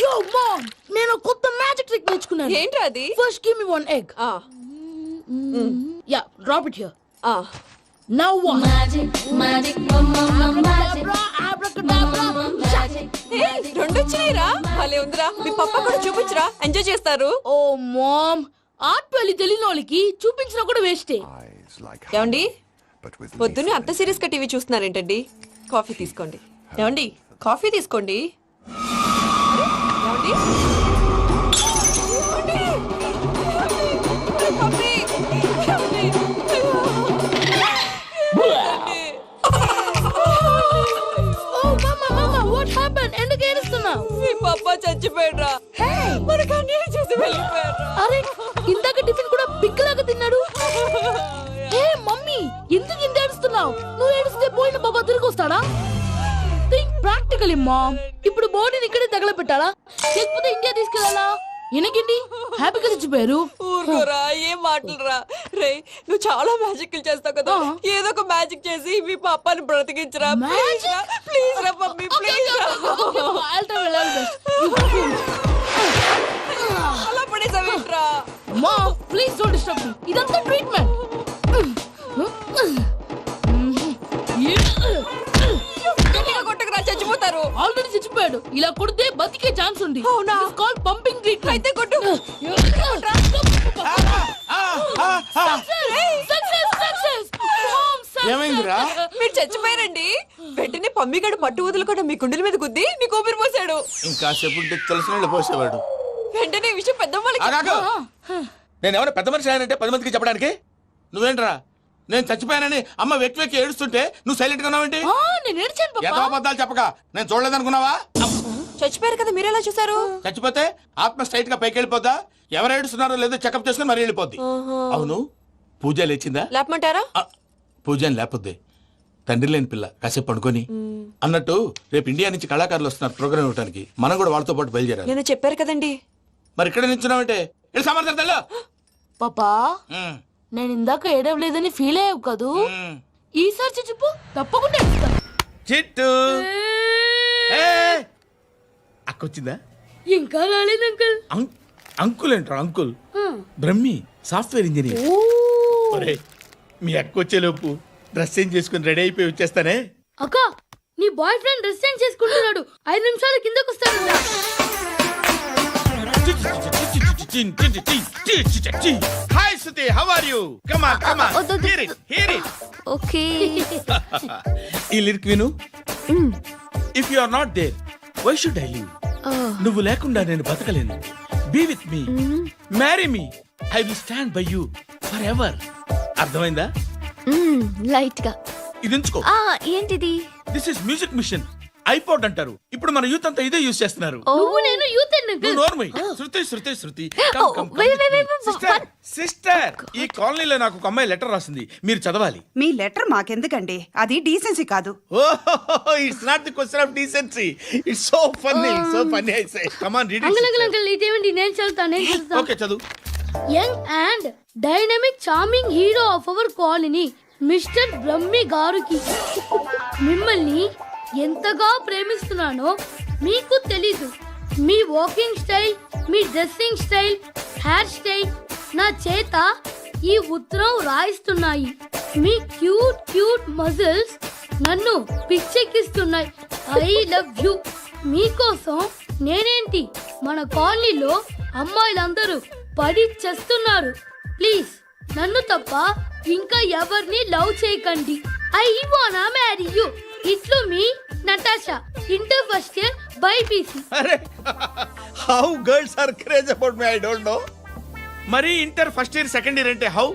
Yo, mom! నేను కొత్త magic trick నేర్చుకున్నాను. ఏంట్రా అది? First give me one egg. Yeah, drop it here. Now what? Magic, mama, magic. Abracadabra. రెండు వచ్చినాయిరా. భలే ఉందిరా. మీ పప్ప కూడా చూపించరా, ఎంజాయ్ చేస్తారు. Oh, mom. ఆర్ట్ వెళ్ళి తెలియని వాళ్ళకి చూపించినా కూడా వేస్టే. ఏమండి, పొద్దున్నే అంత సీరియస్ గా టీవీ చూస్తున్నారేంటండి? కాఫీ తీసుకోండి. ఏమండి, కాఫీ తీసుకోండి. ఏమండి? Coffee. Oh, mama, what happened? ఎందుకు ఏడుస్తున్నావు? మీ పప్ప చచ్చిపోయాడ్రా. మనకు అన్యాయం చేసి వెళ్ళిపోయాడ్రా. అరే, ఇందాక టిఫిన్ కూడా పిక్కలాగా తిన్నాడు. ఏ మమ్మీ, ఎందుకు ఇంత ఏడుస్తున్నావు? నువ్వు ఏడిస్తే పోయిన బాబా తిరిగి వస్తాడా? Think practically mom. ఇప్పుడు బాడీని ఇక్కడే తగలబెట్టాలా లేకపోతే ఇండియా తీసుకెళ్ళాలా? ఎనకండి హ్యాపీగా చచ్చిపోయారు. ఊరుకోరా, ఏం మాటలురా. రే, నువ్వు చాలా మ్యాజిక్ చేస్తావు కదా, ఏదో ఒక మ్యాజిక్ చేసి మీ పాపాని బ్రతికించరా. ప్లీజ్ రా మమ్మీ, ప్లీజ్ రా. అలా పడేసావేంట్రా? Mom, please don't disturb me. ఇదంతా ట్రీట్మెంట్. కొట్టకరా, చచ్చిపోతారు. ఆల్రెడీ చచ్చిపోయాడు. ఇలా కొడితే బతికే ఛాన్స్ ఉంది. అవునా? Call pumping treatment. అయితే కొట్టు. ఏమైందిరా? మీరు చచ్చిపోయారండి. వెంటనే పమ్మిగాడు పట్టు వదులుకుండా మీ గుండెల మీద గుద్ది మీకు ఊపిరి పోసాడు. ఇంకా చెప్పుంటే తెలిసిన వాళ్ళు పోసేవాడు. వెంటనే ఈ విషయం పెద్ద వాళ్ళకి. నేను ఎవరైనా పెద్ద మనిషి ఆయనంటే 10 మందికి చెప్పడానికి. నువ్వేంట్రా నేను చచ్చిపోయానని అమ్మ వెక్కి వెక్కి ఏడుస్తుంటే నువ్వు సైలెంట్ గా ఉన్నావేంటి? నేను ఏడ్చాను పాపా. ఎంతో అబద్ధాలు చెప్పక నేను చూడలేదనుకున్నావా? చచ్చిపోయారు కదా, మీరెలా చూసారు? చచ్చిపోతే ఆత్మ స్ట్రైట్ గా పైకి వెళ్ళిపోద్దా? ఎవరు ఏడుస్తున్నారో లేదో చెకప్ చేసుకుని మరి వెళ్ళిపోద్ది. అవును, పూజ లేచిందా? లేపమంటారా? పూజ అని లేకపోద్ది. తండ్రి లేని పిల్ల కాసేపు పడుకొని. అన్నట్టు రేపు ఇండియా నుంచి కళాకారులు వస్తున్నారు ప్రోగ్రామ్ ఇవ్వడానికి. మనం కూడా వాళ్ళతో పాటు బయలుదేరాలి. నేను చెప్పారు కదండి. మరి ఇక్కడ నిల్చున్నావంటే వెళ్ళి సమర్థతల్లో. పాపా, నేను ఇందాక ఏడవలేదని ఫీల్ అయ్యావు కదూ? ఈసారి చచ్చిపో, తప్పకుండా ఏడుస్తా. చిట్టు అక్కొచ్చిందా? ఇంకా రాలేదు అంకుల్. అంకుల్ ఏంట్రా అంకుల్? Brahmi software engineer. ఒరేయ్, మీ అక్క వచ్చేలోపు డ్రెస్ చేంజ్ చేసుకుని రెడీ అయిపోయి వచ్చేస్తానే. అక్క, నీ బాయ్ ఫ్రెండ్ డ్రెస్ చేంజ్ చేసుకుంటున్నాడు. 5 నిమిషాలు కిందకు వస్తాడు. Hi Suthi, how are you? Come on come on, hear it. Okay. ఈ లిరిక్ విను. If you are not there why should I live? నువ్వు లేకుండా నేను బతకలేను. Be with me, marry me, I will stand by you forever. అర్థమైందా? Light గా. ఇది ఉంచుకో. ఏంటిది? This is music machine. IPod అంటారు. ఇప్పుడు మన యూత్ అంతా ఇదే యూజ్ చేస్తున్నారు. నువ్వు నేను యూత్ నువ్వు నోర్మై. శృతి శృతి శృతి. సిస్టర్, ఈ కాలనీలో నాకు ఒక అమ్మాయి లెటర్ రాసింది, మీరు చదవాలి. మీ లెటర్ మాకెందుకండి? అది డీసెన్సీ కాదు. Oh, it's not the question of decency. It's so funny, so funny. I say come on read it. Uncle ఇదేంటి? నేను చదువుతాను. ఓకే, చదువు. Young and dynamic charming hero of our colony mister Brahmi గారికి మిమ్మల్ని ఎంతగా ప్రేమిస్తున్నానో మీకు తెలీదు. మీ వాకింగ్ స్టైల్, మీ డ్రెస్సింగ్ స్టైల్, హెయిర్ స్టైల్ నా చేత ఈ ఉత్తరం రాయిస్తున్నాయి. మీ క్యూట్ క్యూట్ మజిల్స్ నన్ను పిచ్చెక్కిస్తున్నాయి. I love you. మీకోసం నేనేంటి, మన కాలనీలో అమ్మాయిలందరూ పడి చేస్తున్నారు. ప్లీజ్ నన్ను తప్ప ఇంకా ఎవరిని లవ్ చేయకండి. ఐ వానా మ్యారీ యూ. ఇట్లు మీ Natasha, inter first year BiPC. అరే, how girls are craze about me, I don't know. మరి inter first year second year అంటే how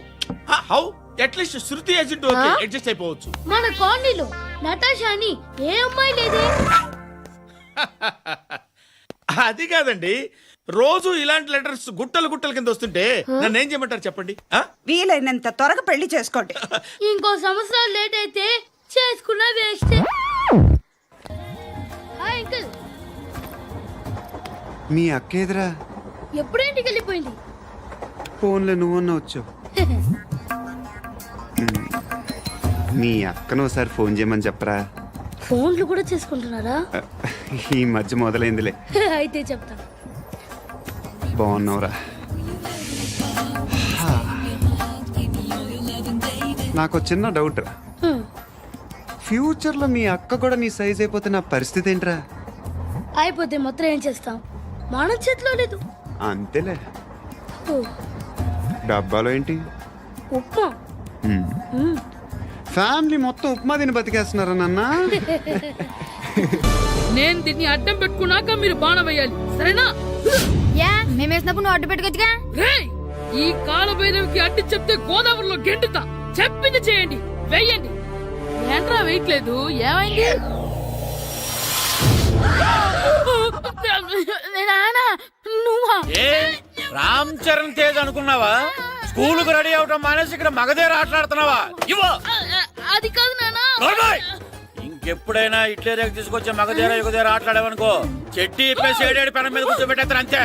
how at least Shruti agent okay, adjust అయిపోవచ్చు. మన కాలనీలో నటాషా అని ఏ అమ్మాయి లేదే. అది కాదండి, రోజు ఇలాంటి లెటర్స్ గుట్టలు గుట్టల కింద వస్తుంటే నన్ను ఏం చేయమంటారు చెప్పండి? వీలైనంత త్వరగా పెళ్లి చేసుకోండి. ఇంకో సంవత్సరాలు లేట్ అయితే చేసుకున్న వేస్ట్. Hi uncle. మీ అక్క ఎదురా? ఎప్పుడేంటికి వెళ్ళిపోయింది? ఫోన్లో నువ్వన్నా వచ్చావు. మీ అక్కను ఒకసారి ఫోన్ చేయమని చెప్పరా. ఫోన్లు కూడా చేసుకుంటున్నారా? ఈ మధ్య మొదలైందిలే. అయితే చెప్తా. బాగున్నావురా. నాకు చిన్న డౌట్ రా. ఫ్యూచర్లో మీ అక్క కూడా నీ సైజ్ అయిపోతే నా పరిస్థితి ఏంట్రా? అయిపోతే మొత్తం ఏం చేస్తాం, మన చేతిలో లేదు. అంతేలే. ఓ, డబ్బాలో ఏంటి? ఉప్మా. ఫ్యామిలీ మొత్తం ఉప్మా తిని బతికేస్తున్నారా నాన్న? నేను దీన్ని అడ్డం పెట్టుకున్నాక మీరు బాణం వేయాలి, సరేనా? మేము వేసినప్పుడు నువ్వు అడ్డు పెట్టుకోవచ్చుగా. రేయ్, ఈ కాలభైరవికి అడ్డు చెప్తే గోదావరిలో గెంటుతా. చెప్పింది చేయండి, వెయ్యండి. ఏంట్రా వెయ్యట్లేదు, ఏమైంది? నువ్వా? ఏ రామ్ చరణ్ తేజ్ అనుకున్నావా? స్కూల్ కు రెడీ అవటం మానేసి ఇక్కడ మగధీర ఆటలాడుతున్నావా? ఇవ్వు. అది కాదు నానా. నోర్మోయ్. ఇంకెప్పుడైనా ఇట్లే రేపు తీసుకొచ్చే మగధీర యుగధీర ఆటలాడేవనుకో చెట్టి ఇప్పేసి ఏడేడు పెనం మీద కూర్చోబెట్టేస్తారు అంతే.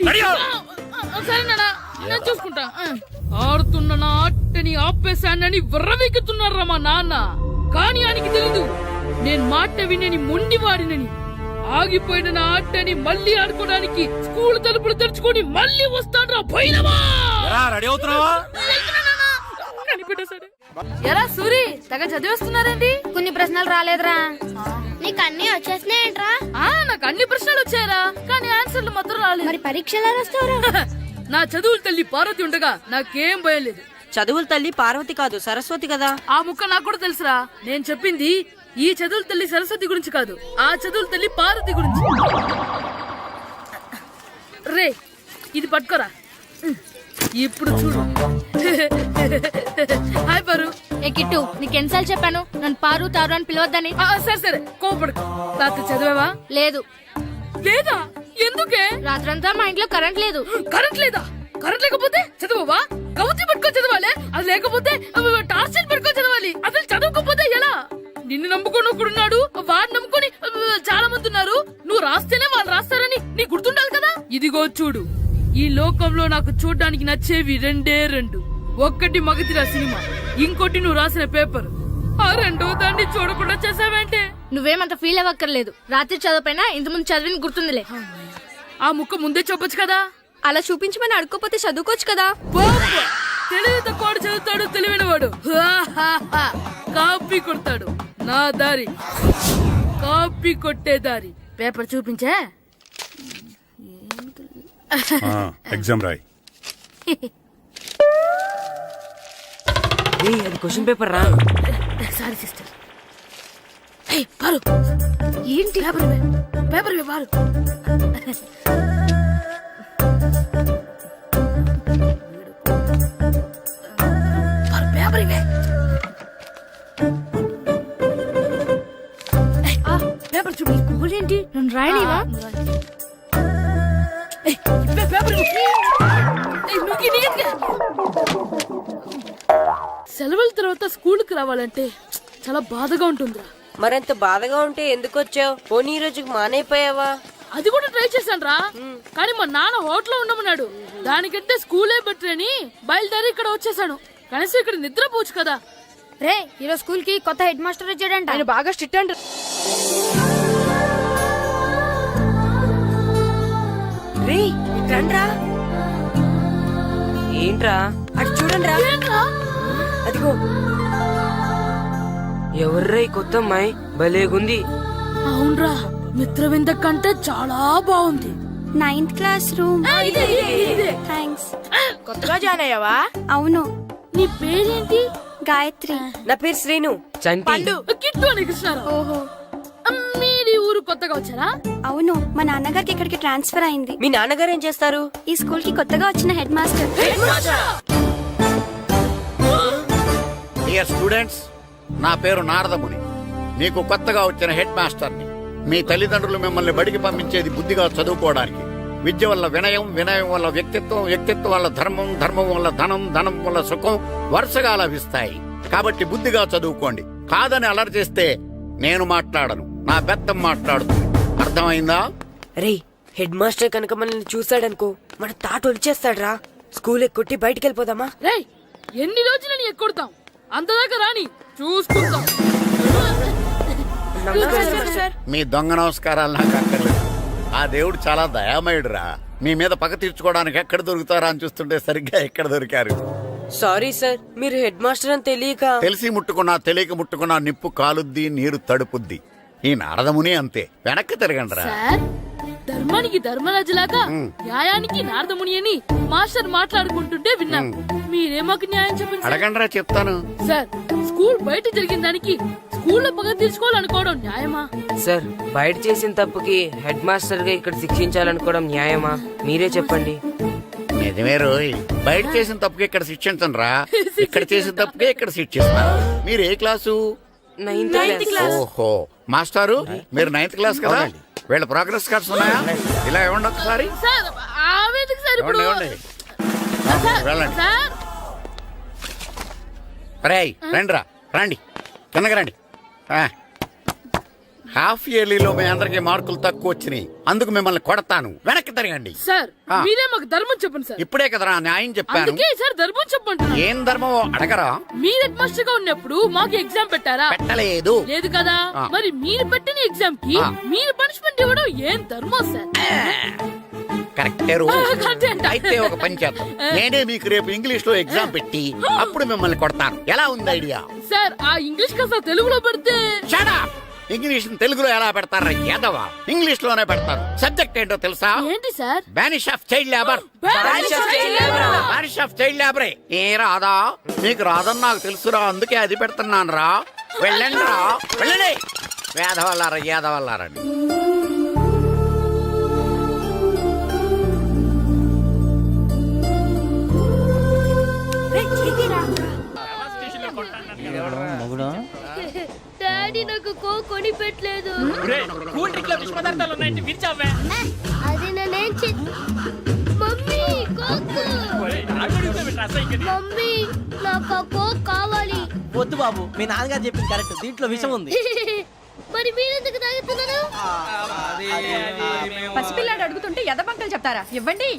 రెడీ అవ్వు. సరే నానా, నేను చూసుకుంటా. ఆడుతున్న నా ఆటని ఆపేశానని విర్రవీగుతున్నారా మా నాన్న. కానీ ఆయనకి తెలీదు నేను మాట వినని మొండివాడినని. ఆగిపోయిన నా ఆటని మళ్ళీ ఆడుకోవడానికి స్కూల్ తలుపులు తెరుచుకొని మళ్ళీ వస్తాడ్రా భైరవా. ఎరా, రెడీ అవుతున్నావా? ఎరా సూరి, తెగ చదివేస్తున్నారండి. కొన్ని ప్రశ్నలు రాలేదురా. నీకు అన్ని వచ్చేసినాయంట్రా? నాకు అన్ని ప్రశ్నలు వచ్చాయరా, కానీ ఆన్సర్లు మాత్రం రాలేదు. మరి పరీక్షలు రాస్తావురా? నా చదువుల తల్లి పార్వతి ఉండగా నాకేం భయం లేదు. చదువుల తల్లి పార్వతి కాదు, సరస్వతి కదా. ఆ ముక్క నాకు కూడా తెలుసురా. నేను చెప్పింది ఈ చదువుల తల్లి సరస్వతి గురించి కాదు, ఆ చదువుల తల్లి పార్వతి గురించి. రే, ఇది పట్టుకోరా. ఇప్పుడు చూడు. హాయ్ పారు. ఏ కిట్టు, నీకు ఎన్నిసార్లు చెప్పాను నన్ను పారు తారు అని పిలవద్దని? సరే సరే, కోపడుకో. రాత్రి చదివావా? లేదు. లేదా? ఎందుకే? రాత్రంతా మా ఇంట్లో కరెంట్ లేదు. కరెంట్ లేదా? కరెంట్ లేకపోతే చదవవా? కవిత పట్టుకొని చదవాలి. అది లేకపోతే టార్చ్ పట్టుకొని చదవాలి. అసలు చదవకపోతే ఎలా? నిన్ను నమ్ముకొని ఒకడున్నాడు, వాడు నమ్ముకొని చాలా మంది ఉన్నారు. నువ్వు రాస్తేనే వాళ్ళు రాస్తారని నీ గుర్తుండాలి కదా. ఇదిగో చూడు, ఈ లోకంలో నాకు చూడ్డానికి నచ్చేవి రెండే రెండు. ఒక్కటి మగధీర సినిమా, ఇంకోటి నువ్వు రాసిన పేపర్. ఆ రెండో దాన్ని చూడకుండా చేసావేంటే? నువ్వేమంత ఫీల్ అవ్వక్కర్లేదు. రాత్రి చదవపోయినా ఇంతకుముందు చదివిన గుర్తుందిలే. ఆ ముక్క ముందే చెప్పొచ్చు కదా. అలా చూపించమని అడుక్కోపోతే చదువుకోవచ్చు కదా. తెలివి తక్కువ చదువుతాడు, తెలివైన వాడు కాపీ కొడతాడు. నా దారి కాపీ కొట్టే దారి. పేపర్ చూపించే. ఎగ్జామ్ రాయ్. అది క్వశ్చన్ పేపర్ రా. Sorry sister. పారు, ఏంటి? పేపర్ పారు. పేపర్ ఇవే. పేపర్ చూపి. ఏంటి నన్ను రాయనివా? సెలవుల తర్వాత స్కూల్ కి రావాలంటే చాలా బాధగా ఉంటుందిరా. మరంత బాధగా ఉంటే ఎందుకు వచ్చావు? పోనీ ఈ రోజుకి మానైపోయావా? అది కూడా ట్రై చేశాను రా, కానీ మా నాన్న హోటల్లో ఉండమన్నాడు. దానికంటే స్కూలే బెటర్ అని బయలుదేరి ఇక్కడ వచ్చేసాను. కనీసం ఇక్కడ నిద్రపోవచ్చు కదా. రే, ఈరోజు స్కూల్ కి కొత్త హెడ్ మాస్టర్ వచ్చాడంట. ఆయన బాగా స్ట్రిక్ట్ అంట. రే, రండ్రా. ఏంట్రా అటు చూడండి రా. అదిగో ఎవర్రా ఈ కొత్త అమ్మాయి? భలేగుంది. అవునరా, మిత్రవింద కంటే చాలా బాగుంది. 9th class room. థ్యాంక్స్. కొత్తగా జాయిన్ అయ్యావా? అవును. నీ పేరేంటి? గాయత్రి. నా పేరు శ్రీను. చంటి. కిట్టు అని కృష్ణారావు. ఓహో. మీరు ఊరు కొత్తగా వచ్చారా? అవును, మా నాన్నగారికి ఇక్కడికి ట్రాన్స్ఫర్ అయింది. మీ నాన్నగారు ఏం చేస్తారు? ఈ స్కూల్ కి కొత్తగా వచ్చిన హెడ్ మాస్టర్. డియర్ స్టూడెంట్స్, నా పేరు నారదముని. మీకు కొత్తగా వచ్చిన హెడ్ మాస్టర్ని. మీ తల్లిదండ్రులు మిమ్మల్ని బడికి పంపించేది బుద్ధిగా చదువుకోవడానికి. విద్య వల్ల వినయం, వినయం వల్ల వ్యక్తిత్వం, వ్యక్తిత్వం వల్ల ధర్మం, ధర్మం వల్ల ధనం, ధనం వల్ల సుఖం వరుసగా లభిస్తాయి. కాబట్టి బుద్ధిగా చదువుకోండి. కాదని అలర్ చేస్తే నేను మాట్లాడను, నా బెత్తం మాట్లాడుతుంది. అర్థమైందా? రే, హెడ్ మాస్టర్ కనుక మనల్ని చూసాడనుకో మన తాట వచ్చేస్తాడ్రా. స్కూల్ ఎక్కొట్టి బయటికి వెళ్ళిపోదామా? రేయ్, ఎన్ని రోజులని ఎక్కొడతాం? అంతదాకా రాని చూసుకుంటాం. మీ దొంగ నమస్కారాలు నాకు అక్కర్లేదు. ఆ దేవుడు చాలా దయామయుడురా. మీ మీద పగ తీర్చుకోవడానికి ఎక్కడ దొరుకుతారా అని చూస్తుంటే సరిగ్గా ఎక్కడ దొరికారు. సారీ సార్, మీరు హెడ్ మాస్టర్ అని తెలియక. తెలిసి ముట్టుకున్నా తెలియక ముట్టుకున్నా నిప్పు కాలుద్ది, నీరు తడుపుద్ది. ఈ నారదముని అంతే. వెనక్కి తిరగండిరా. సార్, ధర్మానికి ధర్మరాజులాగా న్యాయానికి నారదముని అని మాస్టర్ మాట్లాడుకుంటుంటే విన్నాం. మీరే మాకు న్యాయం చెప్పండి సార్. అడగండిరా, చెప్తాను. సార్, స్కూల్ బయట జరిగిన దానికి స్కూల్లో పగ తీర్చుకోవాలనుకోవడం న్యాయమా? సార్, బయట చేసిన తప్పుకి హెడ్ మాస్టర్ గా ఇక్కడ శిక్షించాలనుకోవడం న్యాయమా? మీరే చెప్పండి. నిజమే రోయ్, బయట చేసిన తప్పుకి ఇక్కడ శిక్షించను రా. ఇక్కడ చేసిన తప్పుకే ఇక్కడ శిక్షిస్తాను. మీరు ఏ క్లాసు? 9th class. ఓహో, మాస్టారు మీరు 9th క్లాస్ కదా? వీళ్ళ ప్రోగ్రెస్ కార్డ్స్ ఉన్నాయా? ఇలా ఇవ్వండి ఒకసారి. సార్, ఆవేదకు సార్ ఇప్పుడు. ఇవ్వండి, ఇవ్వండి. వెళ్ళండి. సార్, రేయ్, రండిరా, రండి, కిందకి రండి. హాఫ్ ఇయర్లీలో మీ అందరికి మార్కులు తక్కువ వచ్చినాయి. అందుకు మిమ్మల్ని కొడతాను. వెనక్కి తిరగండి. సార్, మీరే మాకు ధర్మం చెప్పండి సార్. ఇప్పుడే కదరా న్యాయం చెప్పాను. అందుకే సార్ ధర్మం చెప్పండి. ఏం ధర్మమో అడగరా? మీరు హెడ్ మాస్టర్ గా ఉన్నప్పుడు మాకు ఎగ్జామ్ పెట్టారా? పెట్టలేదు. లేదు కదా. మరి మీరు పెట్టిన ఎగ్జామ్ కి మీరు పనిష్మెంట్ ఇవ్వడం ఏం ధర్మం సార్? కరెక్టే రో. అయితే ఒక పని చేద్దాం. నేనే మీకు రేపు ఇంగ్లీష్ లో ఎగ్జామ్ పెట్టి అప్పుడు మిమ్మల్ని కొడతాను. ఎలా ఉంది ఐడియా? సార్, ఆ ఇంగ్లీష్ కాస్త తెలుగులో పెడితే. Shut up! ఇంగ్లీష్ తెలుగులో ఎలా పెడతారా యాదవా? ఇంగ్లీష్ లోనే పెడతారు. సబ్జెక్ట్ ఏంటో తెలుసా? ఏంటి sir? Banish of child labour. Banish of child లేబరే. ఏ రాదా? నీకు రాదని నాకు తెలుసురా, అందుకే అది పెడుతున్నాను రా. వెళ్ళండి రా, వెళ్ళండి. వేదవల్లారా, యాదవల్లారండి. డాడీ నాకు కొని పెట్టలేదు. అది నేనేం మమ్మీ, మమ్మీ నాకు ఆ కోక్ కావాలి. వద్దు బాబు, మీ నాన్నగారు చెప్పింది కరెక్ట్. దీంట్లో విషయం ఉంది. మరి మీరెందుకు తాగుతున్నారు? పసిపిల్లాడు అడుగుతుంటే ఎదబంకలు చెప్తారా? ఇవ్వండి.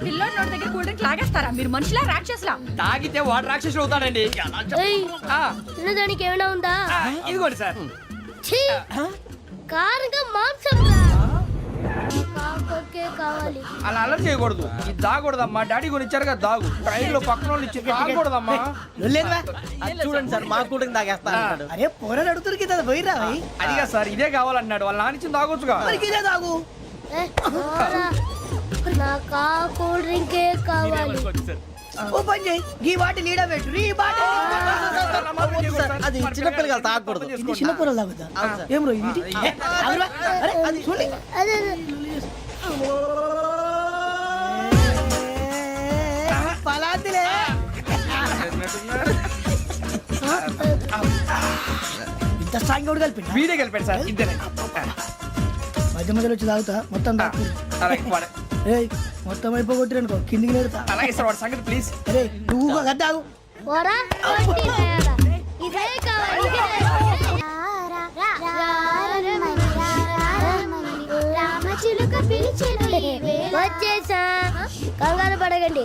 పిల్లోడి నోటి దగ్గర కూల్ డ్రింక్ లాగేస్తారా? మీరు మనుషులా రాక్షసులా? తాగితే వాడు రాక్షసుడు అవుతాడండి. దానికి ఏమైనా ఉందా? ఇదిగోండి సార్. కారంగా మాంసం కావాలి. అలా అలర్ట్ చేయకూడదు. ఇది దాగకూడదమ్మా. డాడీ కొని ఇచ్చారు కదా దాగు. ట్రైన్ లో పక్కన వాళ్ళు ఇచ్చి తాగకూడదమ్మా. చూడండి సార్, మా కూడా తాగేస్తాను. అరే పోరాడు అడుగుతారు కదా, పోయిరా. అదిగా సార్, ఇదే కావాలన్నాడు. వాళ్ళ నానిచ్చింది తాగొచ్చుగా. ఇదే తాగు. నాకు కూల్ డ్రింకే కావాలి. ఓ పని చేయి, ఈ బాటి లీడ పెట్టు. అది చిన్నపిల్లలు తాగకూడదు. చిన్నపిల్లలు తాగుతా. ఏం రో ఇది? అది చూడండి. పలాతిలే. ఇంత స్ట్రాంగ్ కూడా కలిపి వీడే కలిపాడు సార్. ఇద్దరే మధ్య మధ్యలో వచ్చి తాగుతా. మొత్తం మొత్తం అయిపోగొట్టిరనుకో, కిందికి నేడుతా. అలాగే సార్, వాడి సంగతి ప్లీజ్. అరే నువ్వు గద్దాగు. వచ్చేసా, కంగారు పడగండి.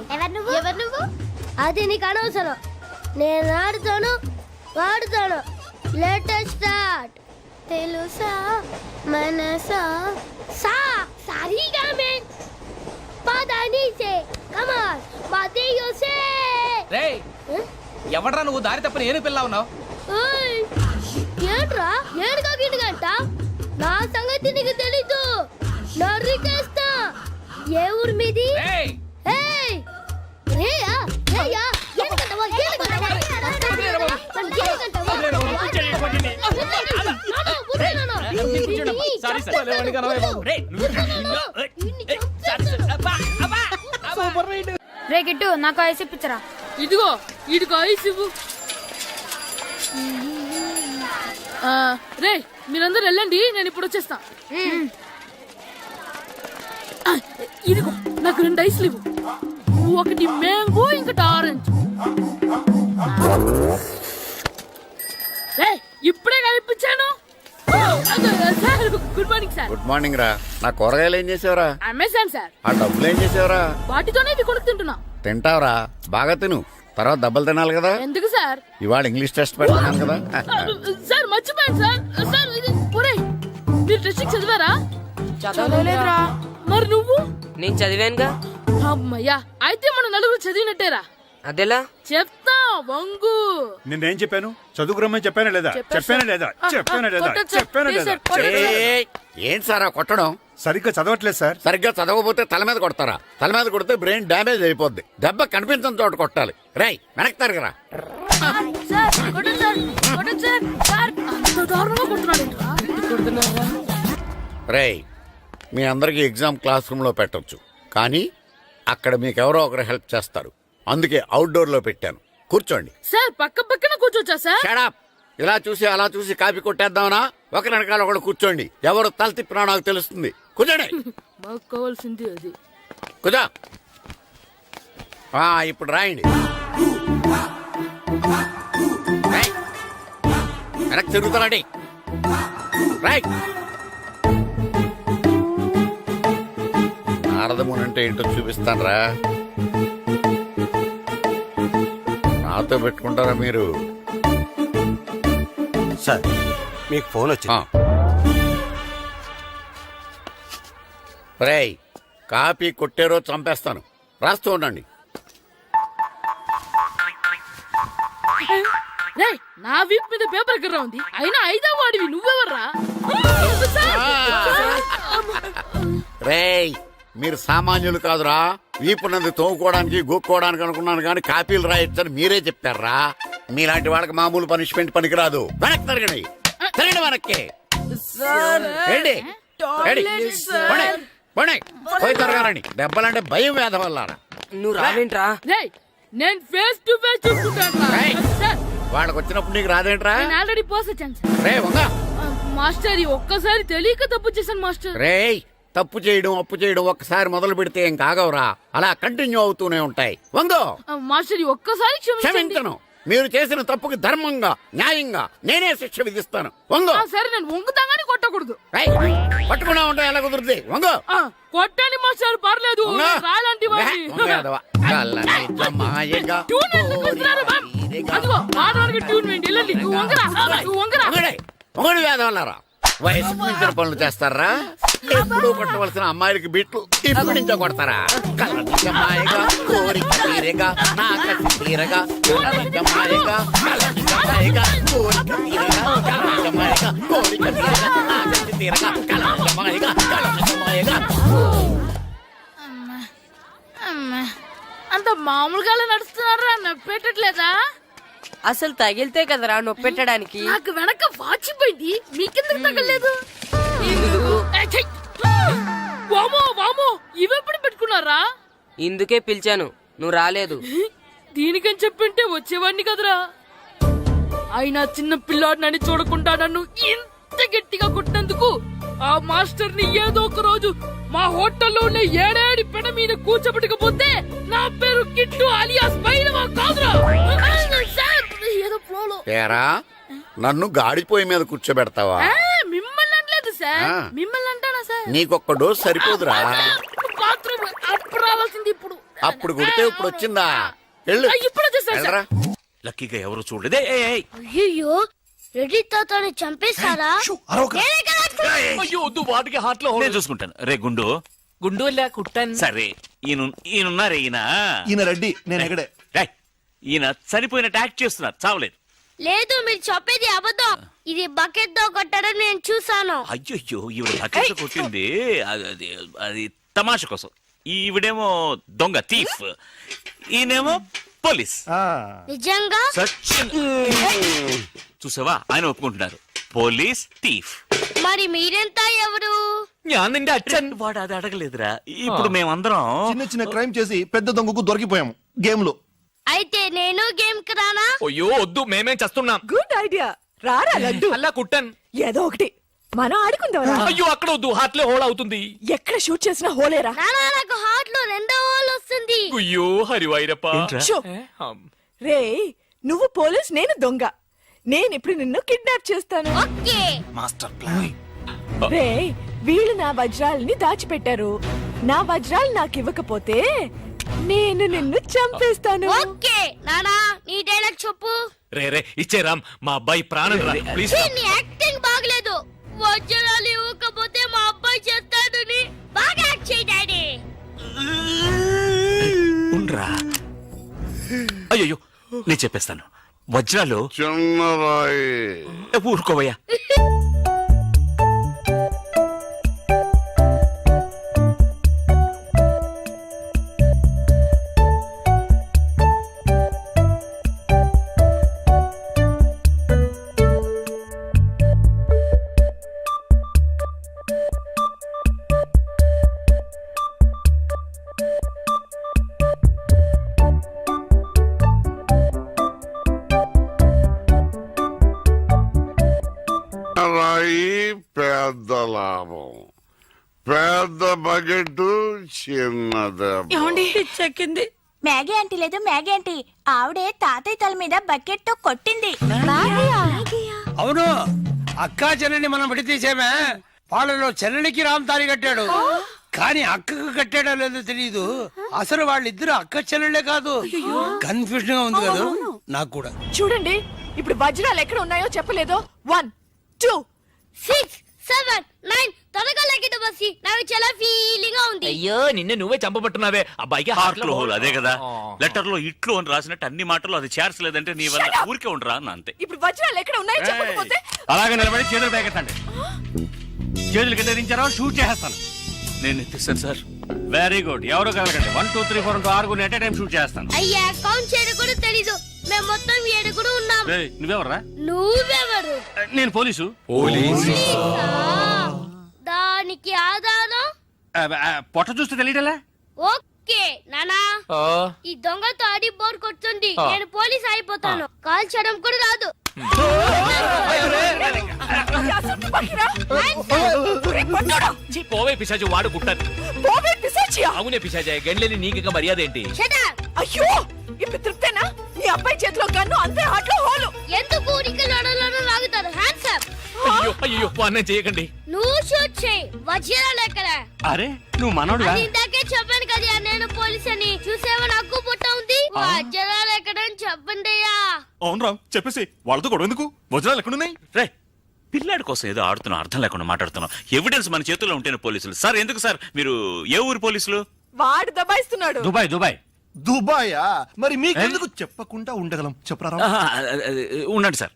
ఎవరు నువ్వు? అది నీకు అనవసరం. నేను ఆడుతాను, వాడుతాను. Latest start. తెలుసా మనసా సా సారీగా మెన్ పదని సే కమాన్ బాతియో సే. రేయ్, ఎవడ్రా నువ్వు? దారి తప్పని ఏను పిల్ల ఉన్నావు? ఓయ్, ఏంట్రా ఏడుగా గిడుగంట? నా సంగతి నీకు తెలీదు. నరికేస్తా. ఏ ఊరు మీది? ఏయ్ రేయా రేయా ఏనుగంటవా ఏనుగంటవా రే గిట్టు, నాకు ఐస్ ఇప్పించరా. ఇదిగో ఇదిగో ఐస్ ఇవ్వు. రే, మీరందరూ వెళ్ళండి, నేను ఇప్పుడు వచ్చేస్తా. ఇదిగో నాకు 2 ఐస్లు ఇవ్వు. ఒకటి మ్యాంగో, ఇంకటి ఆరెంజ్. ఇప్పుడే కనిపించాను. Good morning sir. Good morning రా. నా కూరగాయలు ఏం చేసావురా? Amazon sir. ఆ డబ్బులు ఏం చేసావురా? వాటితోనే ఇవి కొనుక్కుంటున్నా. తింటావురా? బాగా తిను, తర్వాత దెబ్బలు తినాలి కదా. ఎందుకు సార్? ఇవాళ ఇంగ్లీష్ టెస్ట్ పెడుతున్నాను కదా. సార్ మర్చిపోయాను సార్. సార్ ఇది ఒరేయ్, మీరు టెస్టింగ్ చదివారా? చదవలేదురా. మరి నువ్వు? నేను చదివానుగా. అమ్మయ్యా, అయితే మన నలుగురు చదివినట్టేరా. అదెలా? చెప్తా వంగు. నిన్నేం చెప్పాను? చదువుకురమ్మని చెప్పానా లేదా? చెప్పానా లేదా? చెప్పానా లేదా? కొట్టొచ్చు సార్. చెప్పానా ప్లీజ్ లేదా? సార్, కొట్టొచ్చు. ఏయ్, ఏంటి సార్ ఆ కొట్టడం? సరిగ్గా చదవట్లేదు సార్. సరిగ్గా చదవకపోతే తల మీద కొడతారా? తల మీద కొడితే బ్రెయిన్ డ్యామేజ్ అయిపోద్ది. దెబ్బ కనిపించిన చోట కొట్టాలి. రై వెనక్కి తరగరా. సార్, కొట్టండి సార్, కొట్టండి సార్. సార్, అంత దారుణంగా కొడుతున్నాడు. రేయ్, మీ అందరికి ఎగ్జామ్ క్లాస్ రూమ్ లో పెట్టొచ్చు, కానీ అక్కడ మీకు ఎవరో ఒకరు హెల్ప్ చేస్తారు. అందుకే అవుట్డోర్ లో పెట్టాను. కూర్చోండి. సార్, పక్క పక్కన కూర్చోచ్చా సార్? షడప్. ఇలా చూసి అలా చూసి కాపీ కొట్టేద్దామనా? ఒకరి వెనకాల ఒకడు కూర్చోండి. ఎవరు తల తిప్పినా నాకు తెలుస్తుంది. కూర్చోండి. మాకు కావాల్సింది అది. కూర్చో. ఇప్పుడు రాయండి. రాయ్. వెనక్కి తిరుగుతారండి. రాయ్. నారదముని అంటే ఏంటో చూపిస్తాను రా. నాతో పెట్టుకుంటారా మీరు? సార్ మీకు ఫోన్ వచ్చింది. రేయ్, కాపీ కొట్టారో చంపేస్తాను. రాస్తూ ఉండండి. రేయ్, నా వీప్ మీద పేపర్ ఎక్కడ ఉంది? అయినా 5వ వాడివి నువ్వెవర్రా? రేయ్, మీరు సామాన్యులు కాదురా. వీపునంది తోముకోవడానికి గోక్కోవడానికి అనుకున్నాను, కానీ కాపీలు రాయొచ్చని మీరే చెప్పారా. మీలాంటి వాళ్ళకి మామూలు పనిష్మెంట్ పనికిరాదు. వెనక్కి తిరగండి. తిరగండి వెనక్కి. ఏంటి? పోయి తిరగారండి. దెబ్బలంటే భయం వేద వల్ల. నువ్వు రావేంట్రా? రేయ్, నేను ఫేస్ టు ఫేస్ చూసుకుంటాను. రేయ్. సార్, వాళ్ళకి వచ్చినప్పుడు నీకు రాదేంట్రా? నేను ఆల్రెడీ పోస్ వచ్చాను సార్. రే వంగా. మాస్టర్, ఈ ఒక్కసారి తెలియక తప్పు చేశాను మాస్టర్. రేయ్, తప్పు చేయడం అప్పు చేయడం ఒక్కసారి మొదలు పెడితే ఏం కాగవరా. అలా కంటిన్యూ అవుతూనే ఉంటాయి. వంగో. మాస్టర్, ఈ ఒక్కసారి క్షమించండి. క్షమించను. మీరు చేసిన తప్పుకి ధర్మంగా న్యాయంగా నేనే శిక్ష విధిస్తాను. వంగో. సరే, నేను వంగుతాగానే కొట్టకూడదు. పట్టుకున్నా ఉంటా ఎలా కుదురుతుంది? వంగో. కొట్టండి మాస్టర్, పర్లేదు. రాలాంటి వాడిని. అదిగో ఆడడానికి ట్యూన్ వేయండి. వెళ్ళండి. నువ్వు వంగరా, నువ్వు వంగరా. ఒకటి వేదవల్లారా. వయసు మించిన పనులు చేస్తారా? ఎప్పుడు కొట్టవలసిన అమ్మాయిలకి బిట్లు ఇప్పుడు నుంచో కొడతారా? కళ్ళనిజమాయగా కోరిక తీరగా నా కసి తీరగా కళ్ళనిజమాయగా కళ్ళనిజమాయగా కోరిక తీరగా కళ్ళనిజమాయగా కోరిక తీరగా నా కసి తీరగా కళ్ళనిజమాయగా కళ్ళనిజమాయగా. అంత మామూలుగా నడుస్తున్నారా? నొప్పెట్టట్లేదా? అసలు తగిలితే కదరా నొప్పెట్టడానికి. నాకు వెనక వాచిపోయింది, మీకెందుకు తగలేదు? వామో వామో, ఇవెప్పుడు పెట్టుకున్నారా? ఇందుకే పిలిచాను, నువ్వు రాలేదు. దీనికని చెప్పింటే వచ్చేవాడిని కదరా. అయినా చిన్న పిల్లాడినని చూడకుండా నన్ను ఇంత గట్టిగా కొట్టినందుకు ఆ మాస్టర్ ని ఏదో ఒక రోజు మా హోటల్లో ఉన్న 7 పెడ మీద కూర్చోబెట్టకపోతే నా పేరు కిట్టు అలియాస్ బైరవా కాదురా. ఏదో ఫ్లోలో. ఏరా, నన్ను గాడిపోయి మీద కూర్చోబెడతావా? మిమ్మల్ని అనలేదు సార్. మిమ్మల్ని అంటానా సార్? నీకొక్క డోసు సరిపోదురా. బాత్రూమ్ అప్పుడు రావాల్సింది ఇప్పుడు. అప్పుడు కొడితే ఇప్పుడు వచ్చిందా? వెళ్ళు. ఇప్పుడు వచ్చేసారు సార్. లక్కీగా ఎవరు చూడలేదే. అయ్యో, రెడ్డి తాతని చంపేశారా? అయ్యో వద్దు, వాటికి హార్ట్ లో నేను చూసుకుంటాను. రే గుండు. గుండు కుట్టాను. సరే, ఈయనున్నారే ఈయన రెడ్డి, నేను ఎక్కడే. రేయ్, ఈయన చనిపోయినట్టు యాక్ట్ చేస్తున్నారు, చావలేదు. లేదు, మీరు చెప్పేది అబద్ధం. ఇది బకెట్ తో కొట్టడం నేను చూసాను. అయ్యో, ఈవిడ బకెట్ కొట్టింది అది తమాషా కోసం. ఈవిడేమో దొంగ థీఫ్, ఈయనేమో పోలీస్. నిజంగా చూసావా, ఆయన ఒప్పుకుంటున్నారు. Police thief. మరి మీరెంత ఎవరు? వాడు అది అడగలేదురా. ఇప్పుడు మేమందరం చిన్న చిన్న క్రైమ్ చేసి పెద్ద దొంగకు దొరికిపోయాము గేమ్ లో. అయితే నేను గేమ్ కి రానా? అయ్యో వద్దు, మేమేం చేస్తున్నాం. Good idea. రారా లడ్డు. అలా కుట్టాను. ఏదో ఒకటి మనం ఆడుకుందాం. అయ్యో అక్కడ వద్దు, హార్ట్ లో హోల్ అవుతుంది. ఎక్కడ షూట్ చేసినా హోలేరా. నానా, నాకు హార్ట్ లో 2వ హోల్ వస్తుంది. అయ్యో హరివైరప్ప. రే, నువ్వు పోలీస్, నేను దొంగ. నేను ఇప్పుడు నిన్ను కిడ్నాప్ చేస్తాను. ఓకే. Master plan. రే వీళ్ళు నా వజ్రాలని దాచిపెట్టారు. నా వజ్రాలు నాకు ఇవ్వకపోతే నేను నిన్ను చంపేస్తాను. ఓకే నానా నీ డైలాగ్ చెప్పు. రే రే ఇచ్చే రామ్, మా అబ్బాయి ప్రాణం రా ప్లీజ్. నీ యాక్టింగ్ బాగలేదు. వజ్రాలు ఇవ్వకపోతే మా అబ్బాయి చేస్తాడని బాగా యాక్ట్ చేయి డాడీ. ఉండ్రా. అయ్యో నేను చెప్పేస్తాను. వజ్రాలు ఊరుకోవయ్యా. పెద్ద లాభం, పెద్ద బకెట్, చిన్నది. చెక్కింది. మ్యాగీ ఆంటీ లేదు మ్యాగీ ఆంటీ, ఆవిడే తాతయ్య తల మీద బకెట్ తో కొట్టింది. అవును, అక్కా చెల్లెని మనం విడతీసేమే. వాళ్ళలో చెల్లెలికి రామ్ తాళి కట్టాడు, కానీ అక్కకు కట్టాడో లేదో తెలియదు. అసలు వాళ్ళిద్దరు అక్క చెల్లెళ్ళే కాదు. కన్ఫ్యూజన్ గా ఉంది కదా నాకు కూడా. చూడండి ఇప్పుడు వజ్రాలు ఎక్కడ ఉన్నాయో చెప్పలేదు. 1 2 6 7 9 త్వరగా లెక్కిట బస్సి. నాకు చాలా ఫీలింగ్ గా ఉంది. అయ్యో నిన్ను నువ్వే చంపబట్టున్నావే. అబ్బాయికి హార్ట్ లో హోల్. అదే కదా లెటర్ లో ఇట్లు అని రాసినట్టు అన్ని మాటలు అది చేర్చలేదంటే నీ వల్ల ఊరికే ఉండరా అన్న అంతే. ఇప్పుడు వజ్రాలు ఎక్కడ ఉన్నాయో చెప్పకపోతే అలాగే నిలబడి చేతులు పేకెత్తండి. చేతులు కింద దించారో షూట్ చేస్తాను. నేను ఎత్తిస్తాను సార్. Very good. ఎవరు కలగండి. 1 2 3 4 6 ఎట్ టైం షూట్ చేస్తాను. అయ్యా కౌంట్ చేయడం కూడా తెలీదు. మేము మొత్తం 7 ఉన్నాం. నువ్వెవర్రా? నువ్వెవరు? నేను పోలీసు. దానికి ఆధారం పొట్ట చూస్తే తెలియటలా? ఓకే నానా, ఈ దొంగతో ఆడి బోర్ కొడుతుంది. నేను పోలీస్ అయిపోతాను. కాల్ చేయడం కూడా రాదు. పోవే పిశాచి, వాడు గుట్టది. అవునే పిశాచి, గండ్లేని నీకు మర్యాద ఏంటి? అయ్యో ఇప్పుడు తృప్తేనా? నీ అబ్బాయి చేతిలో గన్ను, అంతే హాట్లో హోలు. ఎందుకు ఊరికి లడలను లాగుతారు? Hands up. అయ్యో అయ్యో అన్నం చేయకండి. నువ్వు షూట్ చేయి. వజ్రాలు ఎక్కడ? అరే నువ్వు మనోడుగా? ఇందాకే చెప్పాను కదా నేను పోలీస్ అని. చూసేవా నాకు పుట్ట ఉంది. వజ్రాలు ఎక్కడని చెప్పండి అయ్యా. అవును రామ్, చెప్పేసి వాళ్ళతో గొడవ ఎందుకు? వజ్రాలు ఎక్కడున్నాయి? రే పిల్లాడి కోసం ఏదో ఆడుతున్నాం, అర్థం లేకుండా మాట్లాడుతున్నాం. ఎవిడెన్స్ మన చేతుల్లో ఉంటేనే పోలీసులు. సార్ ఎందుకు సార్ మీరు ఏ ఊరు పోలీసులు? వాడు దబాయిస్తున్నాడు. Dubai Dubai. దుబాయా? మరి మీకెందుకు చెప్పకుండా ఉండగలం? చెప్పరా రామ్? ఉండండి సార్.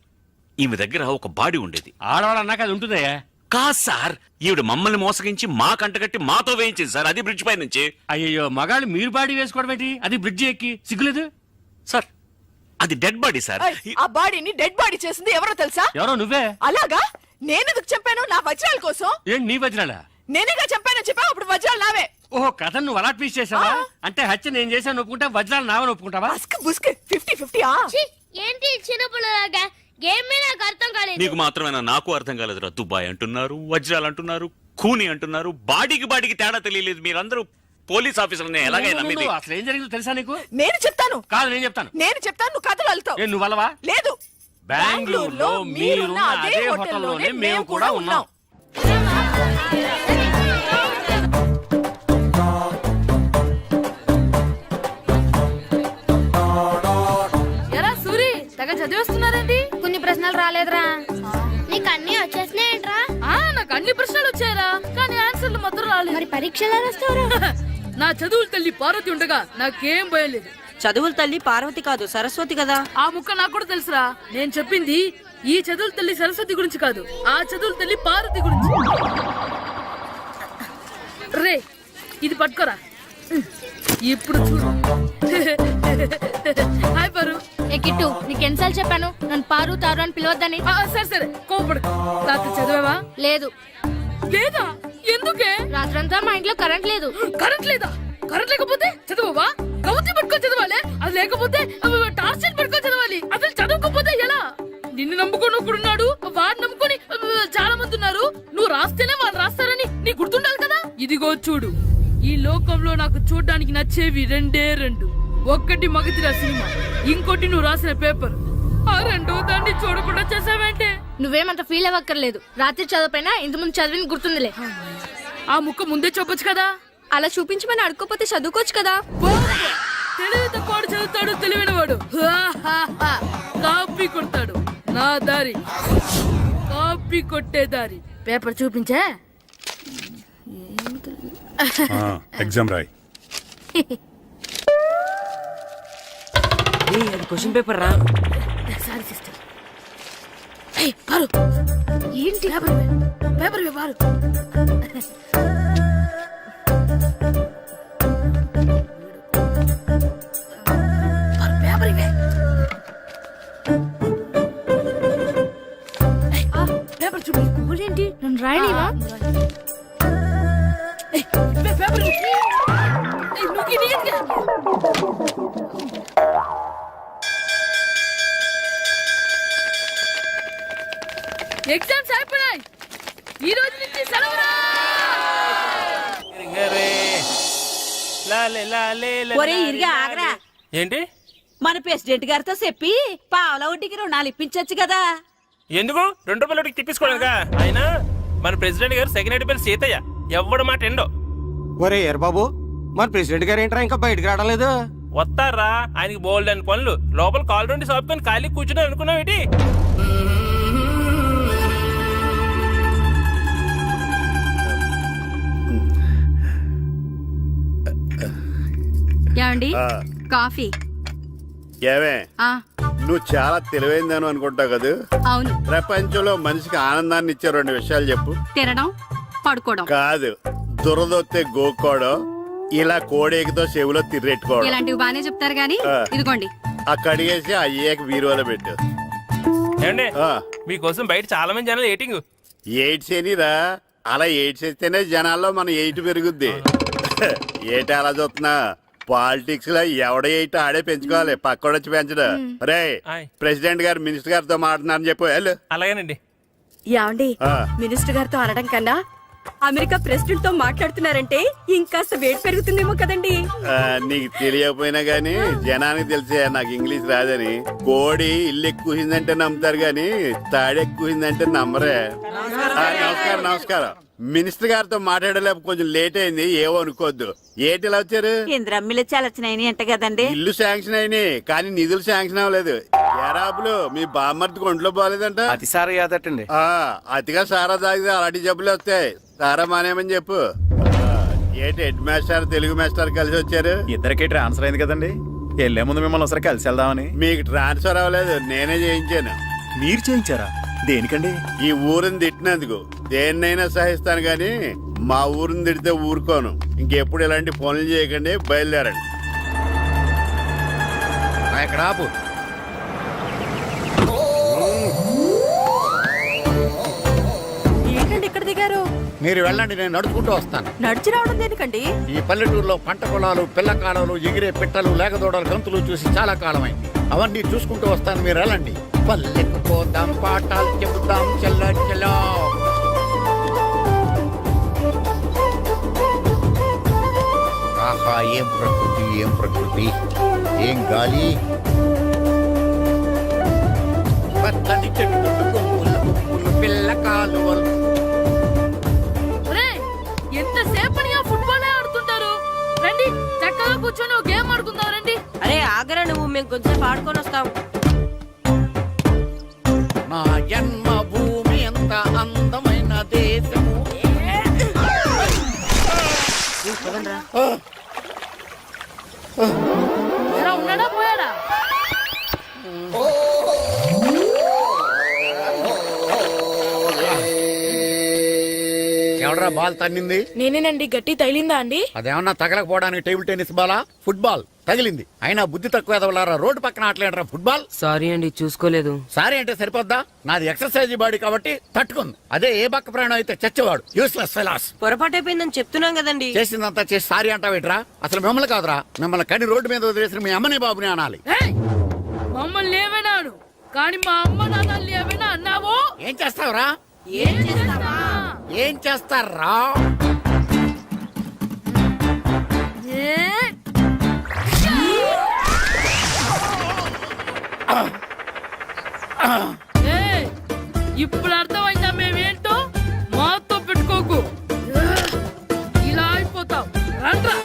ఈమె దగ్గర ఒక బాడీ ఉండేది. ఆడవాళ్ళు అన్నాక అది ఉంటుందయ్యా. కాదు సార్, ఈవిడ మమ్మల్ని మోసగించి మా కంటగట్టి మాతో వేయించింది సార్. అది బ్రిడ్జ్ పై నుంచి. అయ్యో మగాళ్ళు మీరు బాడీ వేసుకోవడం ఏంటి? అది బ్రిడ్జ్ ఎక్కి సిగ్గులేదు సార్. అది డెడ్ బాడీ సార్. ఆ బాడీని డెడ్ బాడీ చేసింది ఎవరో తెలుసా? ఎవరో నువ్వే. అలాగా? నేనెందుకు చంపాను? నా వజ్రాల కోసం. ఏంటి నీ వజ్రాలా? నేనేగా చంపానని చెప్పా. అప్పుడు వజ్రాలు నావే. ఓహో కథ నువ్వు అలా ట్వీస్ట్ చేసావా? అంటే హత్య నేను చేశాను ఒప్పుకుంటా, వజ్రాలు నావని ఒప్పుకుంటావా? బుస్క్ బుస్క్ 50-50. ఛీ, ఏంటి చిన్నపిల్లలాగా? గేమ్ మీద నాకు అర్థం కాలేదు. నీకు మాత్రమేనా? నాకు అర్థం కాలేదురా. దుబాయ్ అంటున్నారు, వజ్రాలు అంటున్నారు, ఖూని అంటున్నారు. బాడీకి తేడా తెలియలేదు. మీరందరూ పోలీస్ ఆఫీసర్ని ఎలాగైనా నమ్మింది. అసలు ఏం జరిగిందో తెలుసా నీకు? నేను చెప్తాను. కాదు నేను చెప్తాను. నేను చెప్తాను, నువ్వు కథలు వెళ్తావు. నువ్వు వల్లవా? లేదు. బెంగళూరులో మీరున్న అదే హోటల్లోనే మేము కూడా ఉన్నాం. ఎరా సూరి, తెగ చదివేస్తున్నారండి. కొన్ని ప్రశ్నలు రాలేదురా. నీకు అన్ని వచ్చేసినాయంట్రా? నాకు అన్ని ప్రశ్నలు వచ్చాయరా, కానీ ఆన్సర్లు మాత్రం రాలేదు. మరి పరీక్షలు రాస్తావరా? నా చదువుల తల్లి పార్వతి ఉండగా నాకేం భయం లేదు. చదువుల తల్లి పార్వతి కాదు, సరస్వతి కదా. ఆ ముక్క నాకు కూడా తెలుసురా. నేను చెప్పింది ఈ చదువుల తల్లి సరస్వతి గురించి కాదు, ఆ చదువుల తల్లి పార్వతి గురించి. రే ఇది పట్టుకోరా. ఇప్పుడు చూడు. హాయ్ పారు. ఏ కిట్టు, నీకు ఎన్నిసార్లు చెప్పాను నన్ను పారు తారు అని పిలవద్దని? సరే కోపడకు. రాత్రి చదివావా? లేదు. లేదా? ఎందుకే? రాత్రంతా మా ఇంట్లో కరెంట్ లేదు. కరెంట్ లేదా? కరెంట్ లేకపోతే చదవవా? కవిత పట్టుకొని చదవాలి. అది లేకపోతే టార్చ్ పట్టుకొని చదవాలి. అసలు చదవకపోతే ఎలా? నిన్ను నమ్ముకొని ఒకడున్నాడు, వాడు నమ్ముకొని చాలా మంది ఉన్నారు. నువ్వు రాస్తేనే వాళ్ళు రాస్తారని నీ గుర్తుండాలి కదా. ఇదిగో చూడు, ఈ లోకంలో నాకు చూడ్డానికి నచ్చేవి 2 ఒకటి మగధిరా సినిమా, ఇంకోటి నువ్వు రాసిన పేపర్. ఆ రెండో దాన్ని చూడకుండా చేసావేంటి? నువ్వేమంత ఫీల్ అవ్వక్కర్లేదు. రాత్రి చదవపోయినా ఇంతకుముందు చదివిన గుర్తుందిలే. ఆ ముక్క ముందే చెప్పొచ్చు కదా. అలా చూపించమని అడుక్కోపోతే చదువుకోవచ్చు కదా. తెలివి తక్కువాడు చదువుతాడు, తెలివైన వాడు కాపీ కొడతాడు. నా దారి కాపీ కొట్టే దారి. పేపర్ చూపించే. ఎగ్జామ్ రాయ్. క్వశ్చన్ పేపర్ రా. Sorry sister. పారు ఏంటి పేపర్ పారు. పేపర్ ఇవే. పేపర్ చూడు. ఏంటి నన్ను రాయనివా? పేపర్ ఎగ్జామ్స్ అయిపోయినాయి. ఈ రోజు నుంచి సెలవురా. ఒరే ఇరిగా ఆగరా. ఏంటి? మన ప్రెసిడెంట్ గారితో చెప్పి పావుల వడ్డీకి రుణాలు ఇప్పించొచ్చు కదా. ఎందుకు 2 రూపాయలు తిప్పించుకోలేదుగా. అయినా మన ప్రెసిడెంట్ గారు సెకండ్ హెడ్ పేరు సీతయ్య. ఎవడు మాట ఎండో. ఒరే ఎర్ బాబు, మన ప్రెసిడెంట్ గారు ఏంట్రా ఇంకా బయటకు రావడం? వస్తారా? ఆయనకి బోల్డ్ అని పనులు. లోపల కాల్ నుండి సాపుకొని ఖాళీ కూర్చుని అనుకున్నావు ఏంటి? ఏమండి కాఫీ? ఏమే నువ్వు చాలా తెలివైందని అనుకుంటావు కదా. అవును. ప్రపంచంలో మనిషికి ఆనందాన్ని ఇచ్చే 2 విషయాలు చెప్పు. తినడం, పడుకోవడం. కాదు, దురదొత్తే గోక్కోవడం, ఇలా కోడేకితో చెవులో తిర్రెట్టుకోవడం. ఇలాంటివి బానే చెప్తారు గానీ ఇదిగోండి. ఆ కడిగేసి అయ్యాక బీరువాలో పెట్టు. ఏమండి మీకోసం బయట చాలా మంది జనాలు ఏటింగ్. ఎయిడ్స్ ఏనిరా, అలా ఎయిడ్స్ వేస్తేనే జనాల్లో మన ఎయిట్ పెరుగుద్ది. ఏటి అలా చూస్తున్నా? పాలిటిక్స్ లో ఎవడ ఎయిట్ ఆడే పెంచుకోవాలి, పక్కడొచ్చి పెంచడం. రే ప్రెసిడెంట్ గారు మినిస్టర్ గారితో మాట్లాడుతున్నారని చెప్పు. వెళ్ళు. అలాగేనండి. ఏమండి మినిస్టర్ గారితో అనడం కన్నా అమెరికా ప్రెసిడెంట్ తో మాట్లాడుతున్నారంటే ఇంకాస్త వేడి పెరుగుతుందేమో కదండి. నీకు తెలియకపోయినా గానీ జనానికి తెలిసే నాకు ఇంగ్లీష్ రాదని. కోడి ఇల్లు ఎక్కువసిందంటే నమ్ముతారు గాని తాడెక్కువసిందంటే నమ్మరే. నమస్కారం నమస్కారం. మినిస్టర్ గారితో మాట్లాడలేక కొంచెం లేట్ అయింది, ఏవో అనుకోవద్దు. ఏంటి ఇలా వచ్చారు? ఇంద్రమ్మిలు చాలా వచ్చినాయి అంట కదండి. ఇల్లు శాంక్షన్ అయినాయి కానీ నిధులు శాంక్షన్ అవ్వలేదు. ఎరాబులు మీ బామ్మర్తికి ఒంట్లో పోలేదంట. అతిసారి యాదటండి. అతిగా సారా తాగితే అలాంటి జబ్బులు వస్తాయి. సారా మానేమని చెప్పు. ఏంటి హెడ్ మాస్టర్ తెలుగు మాస్టర్ కలిసి వచ్చారు? ఇద్దరికి ట్రాన్స్ఫర్ అయింది కదండి. వెళ్లే ముందు మిమ్మల్ని ఒకసారి కలిసి వెళ్దామని. మీకు ట్రాన్స్ఫర్ అవ్వలేదు, నేనే చేయించాను. మీరు చేయించారా? దేనికండి? ఈ ఊరిని తిట్టినందుకు. దేన్నైనా సహిస్తాను గాని మా ఊరిని తిడితే ఊరుకోను. ఇంకెప్పుడు ఇలాంటి పనులు చేయకండి, బయలుదేరండి. ఇక్కడ ఆపు. ఏంటండి ఇక్కడ దిగారు? మీరు వెళ్ళండి, నేను నడుచుకుంటూ వస్తాను. నడిచి రావడం దేనికండి? ఈ పల్లెటూరులో పంట పొలాలు, పిల్ల కాలాలు, ఎగిరే పిట్టలు, లేకదోడలు, గంతులు చూసి చాలా కాలమైంది. అవన్నీ చూసుకుంటూ వస్తాను, మీరు వెళ్ళండి. పల్లెకు పోదాం, పాఠాలు చెబుతాం, చెల్ల చెల్లో. ఆహా, ఏం ప్రకృతి, ఏం ప్రకృతి, ఏం గాలి. పచ్చని చెట్లు, కొమ్ములు, పిల్ల కాలువలు. ఎంతసేపని ఫుట్బాల్ ఆడుతుంటారు. రండి చక్కగా కూర్చొని గేమ్ ఆడుకుందాం. రండి. అరే ఆగరా నువ్వు, మేము కొంచెం ఆడుకొని వస్తాం. నా జన్మ భూమి ఎంత అందమైన దేశము. ఉన్నాడా పోయాడా? ఎవడరా బాల్ తన్నింది? నేనేనండి. గట్టి తగిలిందా అండి? అదేమన్నా తగలకపోవడానికి టేబుల్ టెన్నిస్ బాలా, ఫుట్బాల్ తగిలింది. అయినా బుద్ధి తక్కువ ఎదవలారా, రోడ్డు పక్కన ఆటలేడరా ఫుట్బాల్. సారీ అండి, చూసుకోలేదు. సారీ అంటే సరిపోద్దా? నాది ఎక్సర్సైజ్ బాడీ కాబట్టి తట్టుకుంది. అదే ఏ బక్క ప్రాణం అయితే చచ్చేవాడు. Useless fellas. పొరపాటు అయిపోయిందని చెప్తున్నాం కదండి. చేసిందంతా చేసి సారీ అంటావేట్రా? అసలు మిమ్మల్ని కాదురా, మిమ్మల్ని కని రోడ్డు మీద వదిలేసిన మీ అమ్మని బాబుని అనాలి. మమ్మల్ని ఏమైనాడు కానీ మా అమ్మ నాన్నల్ని ఏమైనా అన్నావో? ఏం చేస్తావురా? ఏం చేస్తారా? ఏయ్, ఇప్పుడు అర్థమైందా మేమేంటో? మాతో పెట్టుకోకు, ఇలా అయిపోతావు. రండ్రా.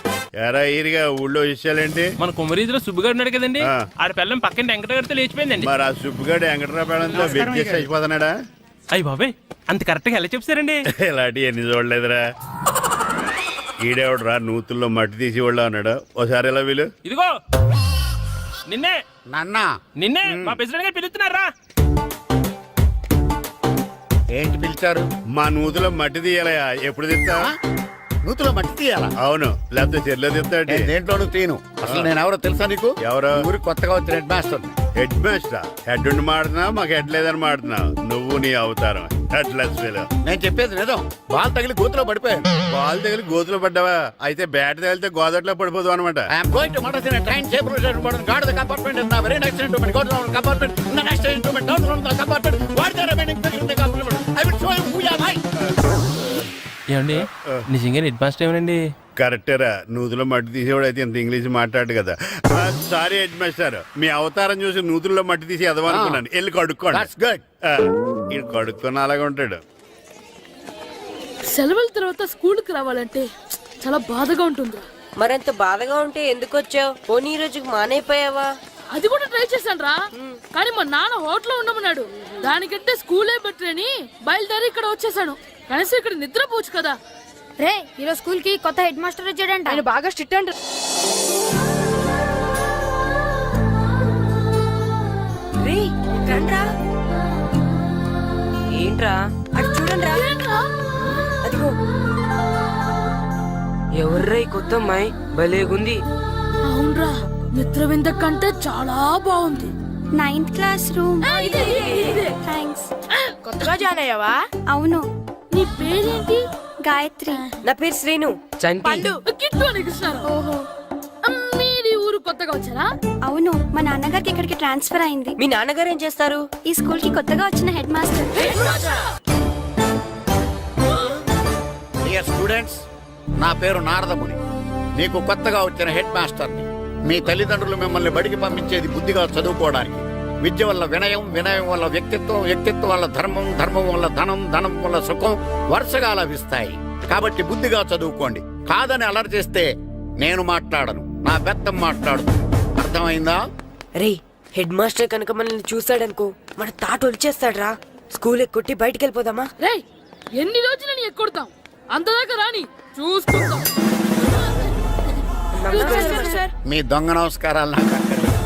ఎరా ఈరిగా ఊళ్ళో విషయాలేంటి? మన కుమరీజులో సుబ్బుగాడు ఉన్నాడు కదండి, ఆ. ఆడ పిల్లం పక్కన వెంకటగారితో లేచిపోయిందండి. మరి ఆ సుబ్బుగాడు వెంకటరాపేడంతో వెయిట్ చేసి అయిపోతున్నాడా? అయ్యి బాబాయ్, అంత కరెక్ట్ గా ఎలా చెప్తారండి? ఇలాంటి ఎన్ని చూడలేదురా. ఈడేవడరా నూతుల్లో మట్టి తీసి వాళ్ళు అన్నాడు. ఒకసారి ఎలా వీలు ఇదిగో నిన్నే నాన్నా నిన్నే మా ప్రెసిడెంట్ గారు పిలుస్తున్నారా? ఏంటి పిలిచారు? మా నూతులో మట్టి తీయాలయా. ఎప్పుడు తీస్తా? నూతులో మట్టి తీయాలా? అవును, లేకపోతే చెర్లో తీస్తాడు. నేను దేంట్లోనూ తీను. అసలు నేను ఎవరో తెలుసా నీకు? ఎవరో? ఊరి కొత్తగా వచ్చిన head master. Head master. Head ఉండి మాడుతున్నావు, మాకు హెడ్ లేదని మాడుతున్నావు. నువ్వు నీ అవతారం హెడ్లెస్ ఫీల్. నేను చెప్పేది నిజం. బాల్ తగిలి గోతులో పడిపోయాను. బాల్ తగిలి గోతులో పడ్డావా? అయితే బ్యాట్ తగిలితే గోదట్లో పడిపోదు అనమాట. I'm going to murders in a train safe route guard the compartment in the very next instrument go down compartment in the next instrument down from the compartment what the remaining things in the compartment I will show you who you are. ఏమండి నిజంగా head master ఏమనండి? కరెక్టేరా, నూతులో మట్టి తీసేవాడు అయితే ఇంత English మాట్లాడు కదా. Sorry head master, మీ అవతారం చూసి నూతుల్లో మట్టి తీసి ఎదవనుకున్నాను. వెళ్ళి కడుక్కోండి. That's good. ఇది కడుక్కొని అలాగే ఉంటాడు. సెలవుల తర్వాత స్కూల్కి రావాలంటే చాలా బాధగా ఉంటుందిరా. మరంత బాధగా ఉంటే ఎందుకు వచ్చావు? పోనీ ఈ రోజుకి మానైపోయావా? అది కూడా ట్రై చేశాను రా, కానీ మా నాన్న హోటల్లో ఉండమన్నాడు. దానికంటే స్కూలే బెటర్ అని బయలుదేరి ఇక్కడ వచ్చేసాను. కనీసం ఇక్కడ నిద్రపోవచ్చు కదా. రే ఈరోజు స్కూల్ కి కొత్త హెడ్ మాస్టర్ వచ్చాడంట. ఆయన బాగా స్ట్రిక్ట్ అంట. ఏంట్రా అటు చూడండి రా. అదిగో ఎవర్రా ఈ కొత్త అమ్మాయి? భలేగుంది. అవునరా, మిత్ర వింద కంటే చాలా బాగుంది. 9th class room. థ్యాంక్స్. కొత్తగా జాయిన్ అయ్యావా? అవును. నీ పేరేంటి? గాయత్రి. నా పేరు శ్రీను. పండు. కిట్టు అని కృష్ణారావు. ఓహో. మీరు ఊరు కొత్తగా వచ్చారా? అవును, మా నాన్నగారికి ఇక్కడికి ట్రాన్స్ఫర్ అయింది. మీ నాన్నగారు ఏం చేస్తారు? ఈ స్కూల్ కి కొత్తగా వచ్చిన హెడ్ మాస్టర్. డియర్ స్టూడెంట్స్, నా పేరు నారదముని. మీకు కొత్తగా వచ్చిన హెడ్ మాస్టర్ని. మీ తల్లిదండ్రులు మిమ్మల్ని బడికి పంపించేది బుద్ధిగా చదువుకోవడానికి. విద్య వల్ల వినయం, వినయం వల్ల వ్యక్తిత్వం, వ్యక్తిత్వం వల్ల ధర్మం, ధర్మం వల్ల ధనం, ధనం వల్ల సుఖం వరుసగా లభిస్తాయి. కాబట్టి బుద్ధిగా చదువుకోండి. కాదని అలర్ చేస్తే నేను మాట్లాడను, నా బెత్తం మాట్లాడు. అర్థమైందా? రే, హెడ్ మాస్టర్ కనుక మనల్ని చూసాడనుకో మన తాట వచ్చేస్తాడ్రా. స్కూల్ ఎక్కొట్టి బయటికి వెళ్ళిపోదామా? రే, ఎన్ని రోజులని ఎక్కొడతాం? అంతదాకా రాని చూసుకుందాం. మీ దొంగ నమస్కారాలు నాకు అక్కర్లేదు.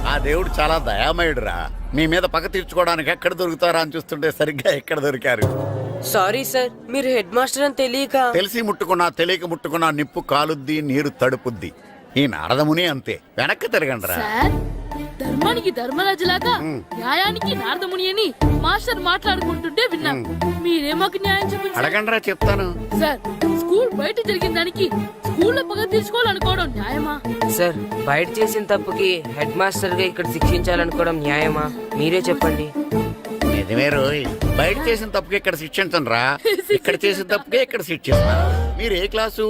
ఆ దేవుడు చాలా దయామయుడురా. మీ మీద పగ తీర్చుకోవడానికి ఎక్కడ దొరుకుతారా అని చూస్తుంటే సరిగ్గా ఎక్కడ దొరికారు. సారీ సార్, మీరు హెడ్ మాస్టర్ అని తెలియక. తెలిసి ముట్టుకున్నా తెలియక ముట్టుకున్నా నిప్పు కాలుద్ది, నీరు తడుపుద్ది. ఈ నారదముని అంతే. వెనక్కి తిరగండి రా. సార్, ధర్మానికి ధర్మరాజులాగా న్యాయానికి నారదముని అని మాస్టర్ మాట్లాడుకుంటుంటే విన్నాం. మీరే మాకు న్యాయం చెప్పండి. అడగండి రా, చెప్తాను. సార్, స్కూల్ బయట జరిగిన దానికి స్కూల్లో పగ తీర్చుకోవాలనుకోవడం న్యాయమా? సార్, బయట చేసిన తప్పుకి హెడ్ మాస్టర్ గా ఇక్కడ శిక్షించాలనుకోవడం న్యాయమా? మీరే చెప్పండి. నిజమే రోయ్, బయట చేసిన తప్పుకి ఇక్కడ శిక్షించను రా. ఇక్కడ చేసిన తప్పుకే ఇక్కడ శిక్షిస్తాను. మీరు ఏ క్లాసు?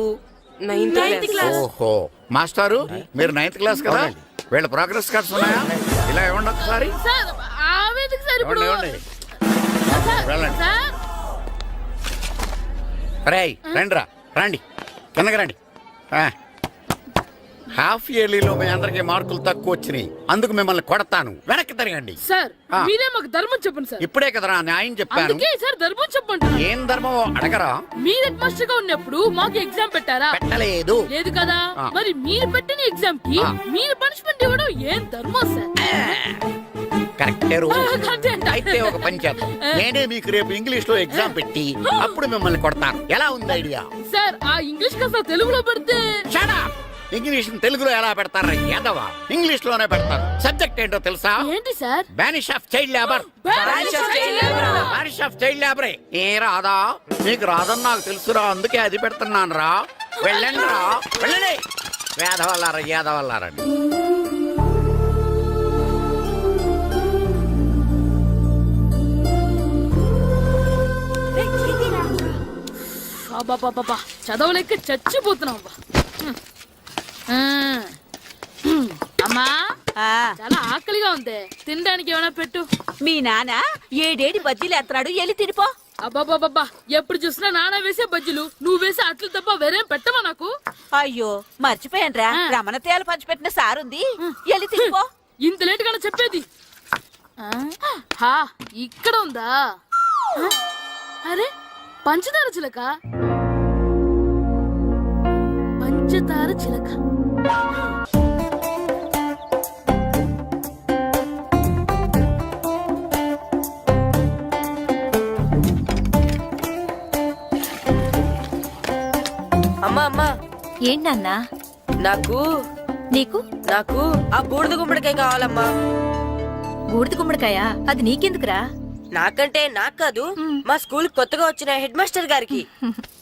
9th class. ఓహో, మాస్టారు మీరు 9th క్లాస్ కదా? వీళ్ళ ప్రోగ్రెస్ కార్డ్స్ ఉన్నాయా? ఇలా ఇవ్వండి ఒకసారి. సార్, ఆవేదకు సార్ ఇప్పుడు. ఇవ్వండి. సార్, వెళ్ళండి. సార్. రేయ్ రండి రా, రండి కిందకి రండి. హాఫ్ ఇయర్లీలో మీ అందరికి మార్కులు తక్కువ వచ్చినాయి. అందుకు మిమ్మల్ని కొడతాను. వెనక్కి తిరగండి. సార్, మీరే మాకు ధర్మం చెప్పండి సార్. ఇప్పుడే కదరా న్యాయం చెప్పాను. అందుకే సార్ ధర్మం చెప్పండి. ఏం ధర్మం అడగరా? మీరు హెడ్ మాస్టర్ గా ఉన్నప్పుడు మాకు ఎగ్జామ్ పెట్టారా? పెట్టలేదు. లేదు కదా. మరి మీరు పెట్టిన ఎగ్జామ్ కి మీరు పనిష్మెంట్ ఇవ్వడం ఏం ధర్మం సార్? కరెక్టే రో. కరెక్టే అంట. అయితే ఒక పని చేద్దాం. నేనే మీకు రేపు ఇంగ్లీష్ లో ఎగ్జామ్ పెట్టి అప్పుడు మిమ్మల్ని కొడతాను. ఎలా ఉంది ఐడియా? సార్, ఆ ఇంగ్లీష్ కాస్త తెలుగులో పెడితే. Shut up! ఇంగ్లీష్ తెలుగులో ఎలా పెడతారా యాదవా? ఇంగ్లీష్ లోనే పెడతారు. సబ్జెక్ట్ ఏంటో తెలుసా? ఏంటి sir? Banish of child labour. Banish of child లేబరే. ఏ రాదా? నీకు రాదని నాకు తెలుసురా, అందుకే అది పెడుతున్నాను రా. వెళ్ళండి రా, వెళ్ళండి. వేదవల్లారా, యాదవల్లారండి. బాబా, చదవలేక చచ్చిపోతున్నాం. అమ్మా, చాలా ఆకలిగా ఉంది. తినడానికి ఏమైనా పెట్టు. మీ నాన్న ఏడేడి బజ్జీలు ఎత్తాడు ఎల్లి తినిపో. అబ్బాబాబా ఎప్పుడు చూసినా నాన్న వేసే బజ్జీలు నువ్వు వేసే అట్లు తప్ప వేరేం పెట్టవా నాకు? అయ్యో మర్చిపోయానురా, రమణ తేలు పంచిపెట్టిన సారుంది, ఎల్లి తినిపో. ఇంత లేట్ గా చెప్పేది. హా, ఇక్కడ ఉందా? అరే పంచదార చిలక, పంచదార చిలక. అమ్మా అమ్మా, ఏంటన్నా? నాకు నీకు నాకు ఆ బూడిద గుమ్మడికాయ కావాలమ్మా. బూడిద గుమ్మడికాయ? అది నీకెందుకురా? నాకంటే నాకు కాదు, మా స్కూల్ కొత్తగా వచ్చిన హెడ్ మాస్టర్ గారికి.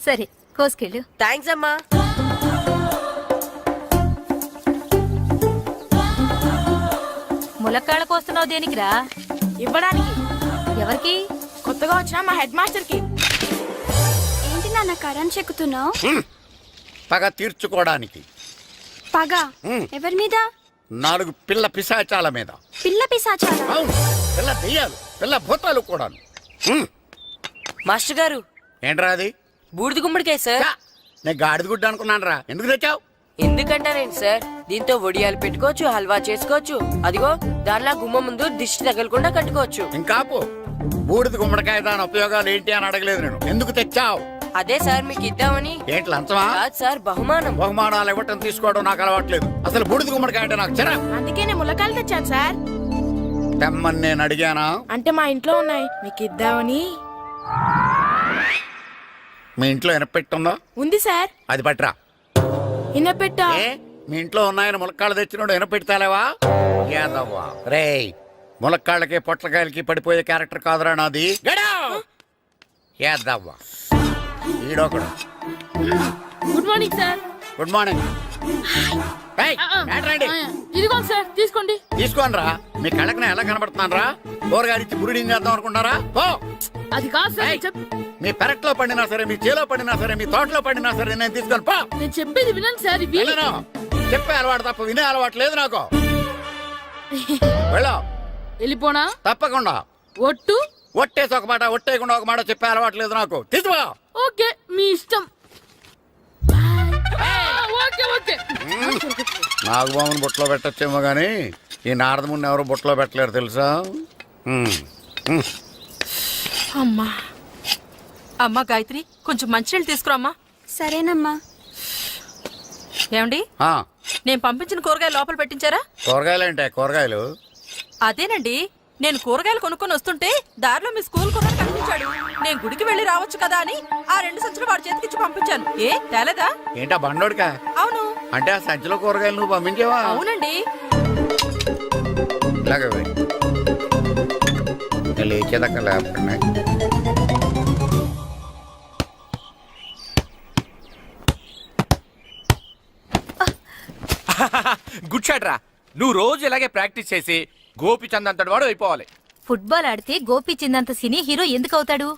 సరే కోసుకెళ్ళు. థ్యాంక్స్ అమ్మా. ములక్కాళ్ళ కోస్తున్నావు దేనికిరా? ఇవ్వడానికి. ఎవరికి? కొత్తగా వచ్చిన మా హెడ్ మాస్టర్ కి. ఏంటి నాన్న కరెంట్ చెక్కుతున్నావు? పగ తీర్చుకోవడానికి. పగ ఉమ్. ఎవరి మీద? 4 పిల్ల పిశాచాల మీద. పిల్ల పిశాచాలా? అవును, పిల్ల దెయ్యాలు, పిల్ల భూతాలు కూడాను. మాస్టర్ గారు, ఏంట్రా అది? బూడిద గుమ్మడికాయ సార్. ఛా, నేను గాడిద గుడ్డ అనుకున్నాను రా. ఎందుకు తెచ్చావు? ఎందుకంటారేంటి సార్, దీంతో వడియాలు పెట్టుకోవచ్చు, హల్వా చేసుకోవచ్చు. అదిగో దానిలా గుమ్మ ముందు దిష్టి తగలకుండా కట్టుకోవచ్చు. ఇంకాపు, బూడిద గుమ్మడికాయ దాని ఉపయోగాలు ఏంటి అని అడగలేదు నేను. ఎందుకు తెచ్చావు? అదే సార్ మీకు ఇద్దామని. ఏంటి లంచమా? కాదు సార్, బహుమానం. బహుమానాలు ఇవ్వటం తీసుకోవడం నాకు అలవాట్లేదు. అసలు బూడిద గుమ్మడికాయ అంటే నాకు చిరా. అందుకే నేను ములకాయలు తెచ్చాను సార్. తెమ్మని నేను అడిగానా? అంటే మా ఇంట్లో ఉన్నాయి, మీకు ఇద్దామని. మీ ఇంట్లో ఎనపెట్టుందా? ఉంది సార్. అది పట్రా. ఇన్నపెట్టా. ఏ, మీ ఇంట్లో ఉన్నాయని ములక్కాళ్ళు తెచ్చినోడు ఎనపెడతాలేవా? యాదవ్వా రేయ్, ములక్కాళ్ళకి పొట్లకాయలకి పడిపోయే క్యారెక్టర్ కాదురా నాది. యాదవ్వా ఈడొకడు. Good morning sir. Good morning. ఇదిగోండి సార్, తీసుకోండి. తీసుకోనరా, మీ కళ్ళకి నేను ఎలా కనబడుతున్నాను రా? కూరగాయలిచ్చి బురిడింగ్ చేద్దాం అనుకుంటారా? ఓ, అది కాదు సార్, ఏయ్, మీ పెరట్లో పండినా సరే, మీ చేలో పండినా సరే, మీ తోటలో పండినా సరే నేను తీసుకొని పో. నేను చెప్పేది వినండి సార్. ఇవి వెళ్ళను. చెప్పే అలవాటు తప్ప వినే అలవాటు లేదు నాకు. వెళ్ళా. వెళ్ళిపోనా? తప్పకుండా. ఒట్టు? ఒట్టేసి ఒక మాట, ఒట్టేయకుండా ఒక మాట చెప్పే అలవాటు లేదు నాకు. తీసుకో. ఓకే, మీ ఇష్టం. Okay okay. నాగబాబుని బుట్టలో పెట్టచ్చేమో గానీ ఈ నారదముని ఎవరు బుట్టలో పెట్టలేరు తెలుసా? అమ్మా అమ్మా గాయత్రి, కొంచెం మంచినీళ్ళు తీసుకురామ్మా. సరేనమ్మా. ఏమండి, ఆ, నేను పంపించిన కూరగాయలు లోపల పెట్టించారా? కూరగాయలు ఏంటే? కూరగాయలు అదేనండి, నేను కూరగాయలు కొనుక్కొని వస్తుంటే దారిలో మీ స్కూల్ కుర్రాడు కనిపించాడు. నేను గుడికి వెళ్ళి రావచ్చు కదా అని ఆ 2 సంచులు వాడి చేతికిచ్చి పంపించాను. ఏ తేలేదా? ఏంటా బండోడికా? అవును. అంటే ఆ సంచిలో కూరగాయలు నువ్వు పంపించావా? అవునండి. ఇలాగే లేచేదాకా లేకుండా గుడ్ షాట్ రా. నువ్వు రోజు ఇలాగే ప్రాక్టీస్ చేసి గోపిచంద్ అంతటి వాడు అయిపోవాలి. ఫుట్బాల్ ఆడితే గోపిచంద్ సినీ హీరో ఎందుకు అవుతాడు?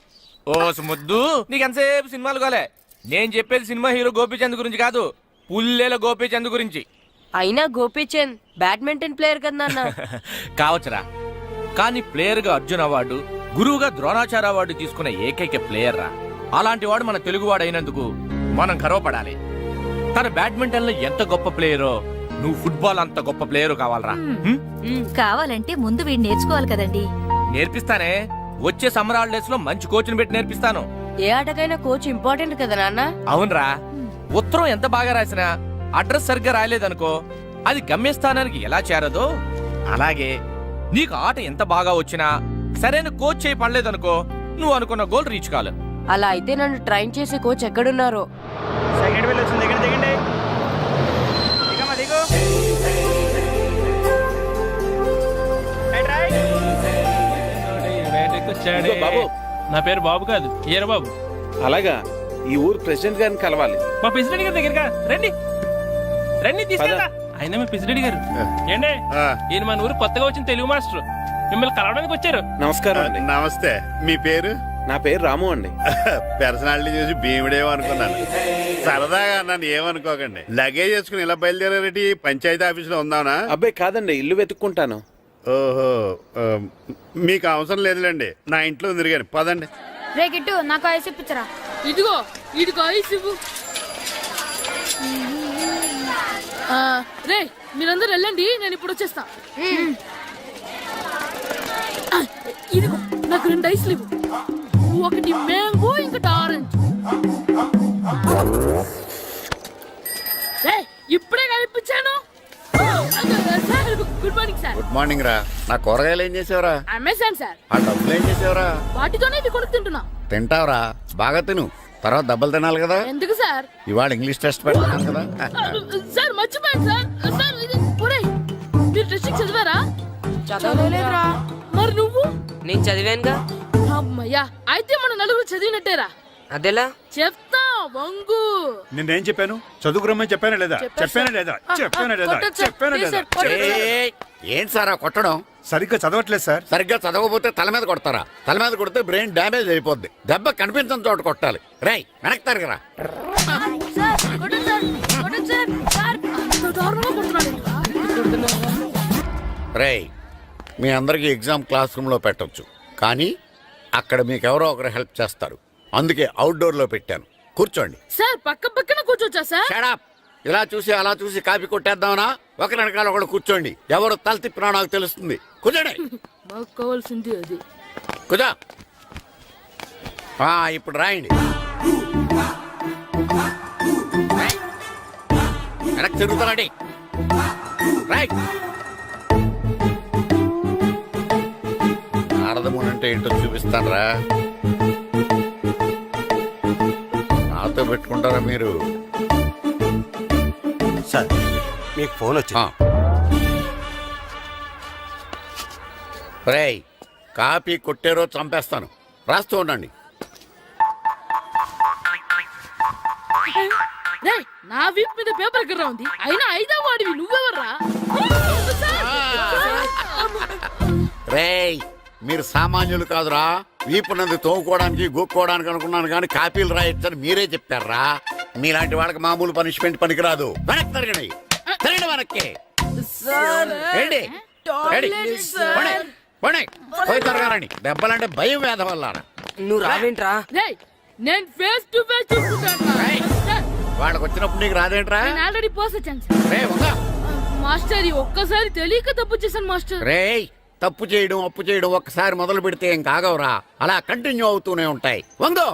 ఓ ముద్దు, నీకు ఎంతసేపు సినిమాలు కాలే. నేను చెప్పేది సినిమా హీరో గోపిచంద్ గురించి కాదు, పుల్లెల గోపిచంద్ గురించి. అయినా గోపీచంద్ బ్యాడ్మింటన్ ప్లేయర్ కదా నాన్న. కావచ్చురా, కానీ ప్లేయర్ గా అర్జున్ అవార్డు, గురువుగా ద్రోణాచార్య అవార్డు తీసుకున్న ఏకైక ప్లేయర్ రా. అలాంటి వాడు మన తెలుగువాడు అయినందుకు మనం గర్వపడాలి. తన బ్యాడ్మింటన్ లో ఎంత గొప్ప ప్లేయరో నువ్వు ఫుట్బాల్ అంత గొప్ప ప్లేయర్ కావాలరా. కావాలంటే ముందు వీడు నేర్చుకోవాలి కదండి. నేర్పిస్తానే, వచ్చే సమ్మర్ హాలిడేస్ లో మంచి కోచ్ని పెట్టి నేర్పిస్తాను. ఏ ఆటకైనా కోచ్ ఇంపార్టెంట్ కదా నాన్న. అవునరా, ఉత్తరం ఎంత బాగా రాసినా అడ్రస్ సరిగ్గా రాయలేదనుకో అది గమ్యస్థానానికి ఎలా చేరదో అలాగే నీకు ఆట ఎంత బాగా వచ్చినా సరైన కోచ్ చేయి పడలేదనుకో నువ్వు అనుకున్న గోల్ రీచ్ కాలేదు. అలా అయితే నన్ను ట్రైన్ చేసే కోచ్ ఎక్కడున్నారో. సెకండ్ వెళ్ళి వచ్చింది, దగ్గర దిగండి. బాబు, నా పేరు బాబు కాదు, ఈర బాబు. అలాగా, ఈ ఊరు ప్రెసిడెంట్ గారిని కలవాలి. మా ప్రెసిడెంట్ గారి దగ్గరగా రండి. రండి, తీసుకెళ్తా. ఆయన మా ప్రెసిడెంట్ గారు. ఏండి, ఈయన మన ఊరు కొత్తగా వచ్చిన తెలుగు మాస్టర్, మిమ్మల్ని కలవడానికి వచ్చారు. నమస్కారం. నమస్తే. మీ పేరు? నా పేరు రాము అండి. పర్సనాలిటీ చూసి భీముడేమో అనుకున్నాను. సరదాగా నన్ను ఏమనుకోకండి. లగేజ్ చేసుకుని ఇలా బయలుదేరేటి పంచాయతీ ఆఫీస్ లో ఉందానా? అబ్బాయి కాదండి, ఇల్లు వెతుక్కుంటాను. ఓహో మీకు అవసరం లేదులేండి, నా ఇంట్లో తిరిగాను. పదండి. రే గిట్టు నాకు ఐస్ ఇప్పించరా. ఇదిగో ఇదిగో ఐస్ ఇవ్వు. రే మీరందరూ వెళ్ళండి, నేను ఇప్పుడు వచ్చేస్తా. ఇదిగో నాకు 2 ఐస్లు ఇవ్వు. ఒకటి మ్యాంగో, ఇంకటి ఆరెంజ్. ఇప్పుడే కనిపించాను. Good morning sir. Good morning రా. నా కూరగాయలు ఏం చేసావురా? Amazon sir. ఆ డబ్బులు ఏం చేసావురా? వాటితోనే ఇది కొనుక్కు తింటున్నా. తింటావురా, బాగా తిను, తర్వాత దెబ్బలు తినాలి కదా. ఎందుకు సార్? ఇవాళ ఇంగ్లీష్ టెస్ట్ పెడతాను కదా. సార్ మర్చిపోయాను సార్. సార్ ఇది ఒరేయ్, మీరు టెస్టింగ్ చదివారా? చదవలేదురా. మరి నువ్వు? నేను చదివానుగా. అమ్మయ్యా, అయితే మన నలుగురు చదివినట్టేరా. అదెలా? చెప్తా వంగు. నిన్నేం చెప్పాను? చదువుకురమ్మని చెప్పానా లేదా? చెప్పానా లేదా? చెప్పానా లేదా? చెప్పానా లేదా? ఏయ్, ఏంటి సార్ ఆ కొట్టడం? సరిగ్గా చదవట్లేదు సార్. సరిగ్గా చదవకపోతే తల మీద కొడతారా? తల మీద కొడితే బ్రెయిన్ డ్యామేజ్ అయిపోద్ది. దెబ్బ కనిపించని చోట కొట్టాలి. రేయ్ వెనక్కి తరగరా. రేయ్, మీ అందరికీ ఎగ్జామ్ క్లాస్ రూమ్ లో పెట్టొచ్చు, కానీ అక్కడ మీకు ఎవరో ఒకరు హెల్ప్ చేస్తారు. అందుకే అవుట్డోర్ లో పెట్టాను. కూర్చోండి. సార్ పక్క పక్కన కూర్చోచ్చా సార్? Shut up. ఇలా చూసి అలా చూసి కాపీ కొట్టేద్దామనా? ఒకరి వెనకాల ఒకడు కూర్చోండి. ఎవరు తల తిప్పినా నాకు తెలుస్తుంది. కూర్చోండి. మాకు కావాల్సింది అది. కూర్చో. ఇప్పుడు రాయండి. వెనక్కి తిరుగుతానండి. రాయ్. నారదముని అంటే ఏంటో చూపిస్తానరా. నాతో పెట్టుకుంటారా మీరు? సార్ మీకు ఫోన్ వచ్చింది. రేయ్, కాపీ కొట్టారో చంపేస్తాను. రాస్తూ ఉండండి. రేయ్, నా వీప్ మీద పేపర్ కర్ర ఉంది, అయినా 5వ వాడివి నువ్వెవర్రా? రేయ్, మీరు సామాన్యులు కాదురా. వీపునంది తోముకోవడానికి గోక్కోవడానికి అనుకున్నాను, కానీ కాపీలు రాయొచ్చని మీరే చెప్పారా. మీలాంటి వాళ్ళకి మామూలు పనిష్మెంట్ పనికిరాదు. వెనక్కి తిరగండి. తిరగండి వెనక్కి. ఏంటి? పోయి తిరగారండి. దెబ్బలంటే భయం వేద వల్ల. నువ్వు రావేంట్రా? రేయ్, నేను ఫేస్ టు ఫేస్ చూసుకుంటాను. వాళ్ళకి వచ్చినప్పుడు నీకు రాదేంట్రా? నేను ఆల్రెడీ పోస్ వచ్చాను సార్. మాస్టర్, ఒక్కసారి తెలియక తప్పు చేశాను మాస్టర్. రేయ్, తప్పు చేయడం అప్పు చేయడం ఒక్కసారి మొదలు పెడితే ఏం కాగవరా. అలా కంటిన్యూ అవుతూనే ఉంటాయి. వందో.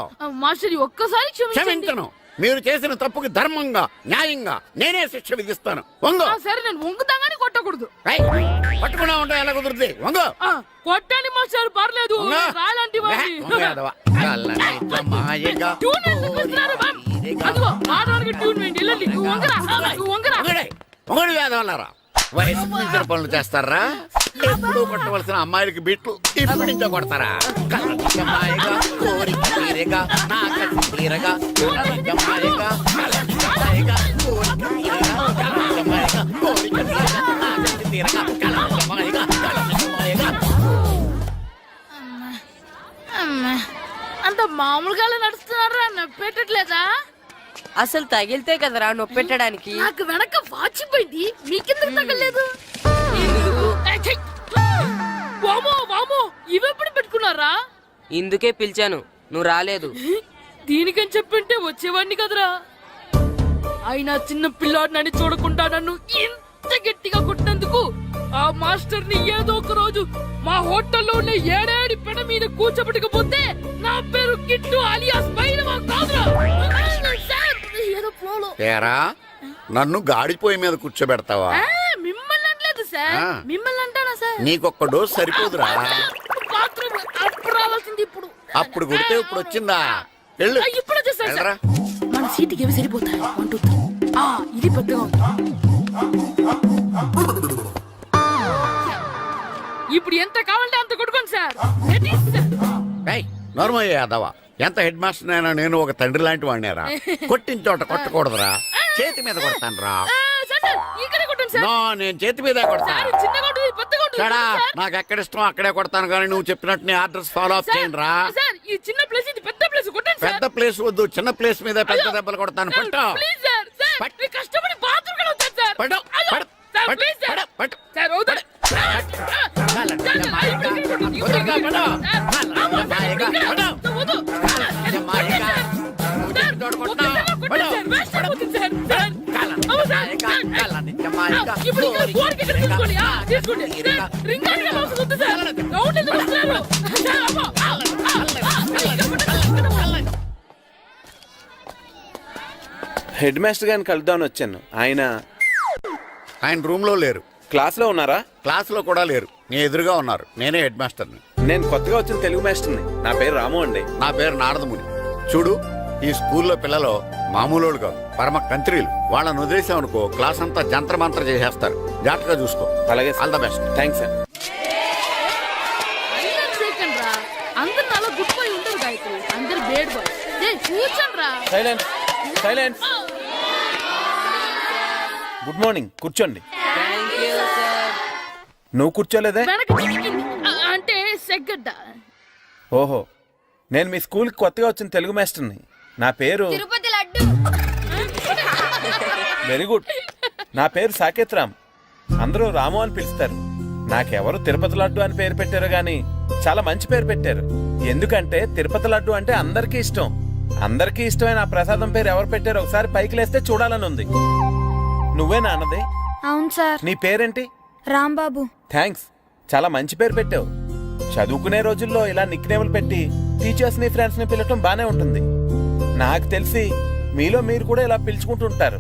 మాస్టర్, ఒక్కసారి క్షమించను. మీరు చేసిన తప్పుకి ధర్మంగా న్యాయంగా నేనే శిక్ష విధిస్తాను. వందో. సరే, నేను వంగుతాగానే కొట్టకూడదు. పట్టుకున్నా ఉంటా ఎలా కుదురుతుంది. వందో. కొట్టండి మాస్టర్, పర్లేదు. రాలాంటి వాడిని. ట్యూన్ ఎందుకు ఇస్తున్నారు, మ్యామ్? అదిగో ఆడవానికి ట్యూన్ వేయండి. వెళ్ళండి. నువ్వు వంగరా, నువ్వు వంగరా. మొగడు వేదవల్లారా. వయసు మించిన పనులు చేస్తారా? ఎప్పుడు కొట్టవలసిన అమ్మాయిలకి బిట్లు ఇప్పుడు నుంచో కొడతారా? కలజమాయగా కోరిక తీరగా నా కసి తీరగా కలజమాయగా కలజమాయగా కోరిక తీరగా కలజమాయగా కోరిక తీరగా నా కసి తీరగా కలజమాయగా కలజమాయగా. అంత మామూలుగా నడుస్తున్నారా? నొప్పెట్టట్లేదా? అసలు తగిలితే కదరా నొప్పి పెట్టడానికి. నాకు వెనక వాచిపోయింది, మీకెందుకు తగలేదు? వామో వామో, ఇవెప్పుడు పెట్టుకున్నారా? ఇందుకే పిలిచాను, నువ్వు రాలేదు. దీనికని చెప్పింటే వచ్చేవాడిని కదరా. అయినా చిన్న పిల్లాడినని చూడకుండా నన్ను ఇంత గట్టిగా కొట్టినందుకు ఆ మాస్టర్ ని ఏదో ఒక రోజు మా హోటల్లో ఉన్న 7 పెడ మీద కూర్చోబెట్టకపోతే నా పేరు కిట్టు అలియాస్ బైరవా కాదురా. తేరా, నన్ను గాడిపోయి మీద కూర్చోబెడతావా? మిమ్మల్ని అనలేదు సార్. మిమ్మల్ని అంటానా సార్? నీకొక్క డోస్ సరిపోదురా. బాత్రూమ్ అప్పుడు రావాల్సింది ఇప్పుడు. అప్పుడు కొడితే ఇప్పుడు వచ్చిందా? వెళ్ళు. ఇప్పుడు వచ్చేసారు వెళ్ళరా. మన సీటుకి ఏవి సరిపోతాయి? 1 2 3. ఇది పెద్దగా ఉంది. ఇప్పుడు ఎంత కావాలంటే అంత కొట్టుకోండి సార్. నోర్మయ్య యాదవ, ఎంత హెడ్ మాస్టర్ అయినా నేను ఒక తండ్రి లాంటి వాడినేరా. కొట్టిన చోట కొట్టకూడదురా, చేతి మీద కొడతాను రా. నో, నేను చేతి మీద కొడతా. నాకు ఎక్కడ ఇష్టం అక్కడే కొడతాను, కానీ నువ్వు చెప్పినట్టు నీ ఆర్డర్స్ ఫాలో అప్ చేయండి రా. పెద్ద ప్లేస్ వద్దు, చిన్న ప్లేస్ మీద పెద్ద దెబ్బలు కొడతాను. పట్టు పట్టు పట్టు పట్టు. ఇప్పుడు ఇంకా గోడకి ఎక్కడ తీసుకోండి. తీసుకోండి సార్. రింగ్ అని ఎలా వస్తుంది సార్? రౌండ్ ఎందుకు వస్తున్నారు? సార్, అమ్మో. హెడ్ మాస్టర్ గారిని కలుద్దామని వచ్చాను. ఆయన రూమ్ లో లేరు, క్లాస్లో ఉన్నారా? క్లాస్ లో కూడా లేరు, నీ ఎదురుగా ఉన్నారు. నేనే హెడ్ మాస్టర్ని. నేను కొత్తగా వచ్చిన తెలుగు మాస్టర్ని. నా పేరు రాము అండి. నా పేరు నారదముని. చూడు, ఈ స్కూల్లో పిల్లలు మామూలు కాదు, పరమ కంత్రీలు. వాళ్ళని వదిలేసామనుకో క్లాస్ అంతా జంత్ర మంత్ర చేసేస్తారు. జాగ్రత్తగా చూసుకో. అలాగే all the best. Thanks sir. Second రా, అందరు అలా గుడ్ బాయ్ ఉండరు గాయత్రి, అందరు బేడ్ బాయ్. కూర్చోండి రా. Silence silence. Good morning. కూర్చోండి. నువ్వు కూర్చోలేదే? వెనక చిక్కింది. అంటే సెగ్గడ్డ. ఓహో, నేను మీ స్కూల్కి కొత్తగా వచ్చిన తెలుగు మాస్టర్ని. నా పేరు తిరుపతి లడ్డు. Very good. నా పేరు సాకేత్ రామ్. అందరూ రాము అని పిలుస్తారు. నాకెవరు తిరుపతి లడ్డు అని పేరు పెట్టారు గాని చాలా మంచి పేరు పెట్టారు. ఎందుకంటే తిరుపతి లడ్డు అంటే అందరికీ ఇష్టం. అందరికీ ఇష్టమైన ఆ ప్రసాదం పేరు ఎవరు పెట్టారో ఒకసారి పైకి లేస్తే చూడాలని ఉంది. నువ్వేనా అన్నది? అవును సార్. నీ పేరేంటి? రాంబాబు. థ్యాంక్స్, చాలా మంచి పేరు పెట్టావు. చదువుకునే రోజుల్లో ఇలా నిక్నేములు పెట్టి టీచర్స్ ని ఫ్రెండ్స్ ని పిలవటం బానే ఉంటుంది. నాకు తెలిసి మీలో మీరు కూడా ఇలా పిలుచుకుంటుంటారు,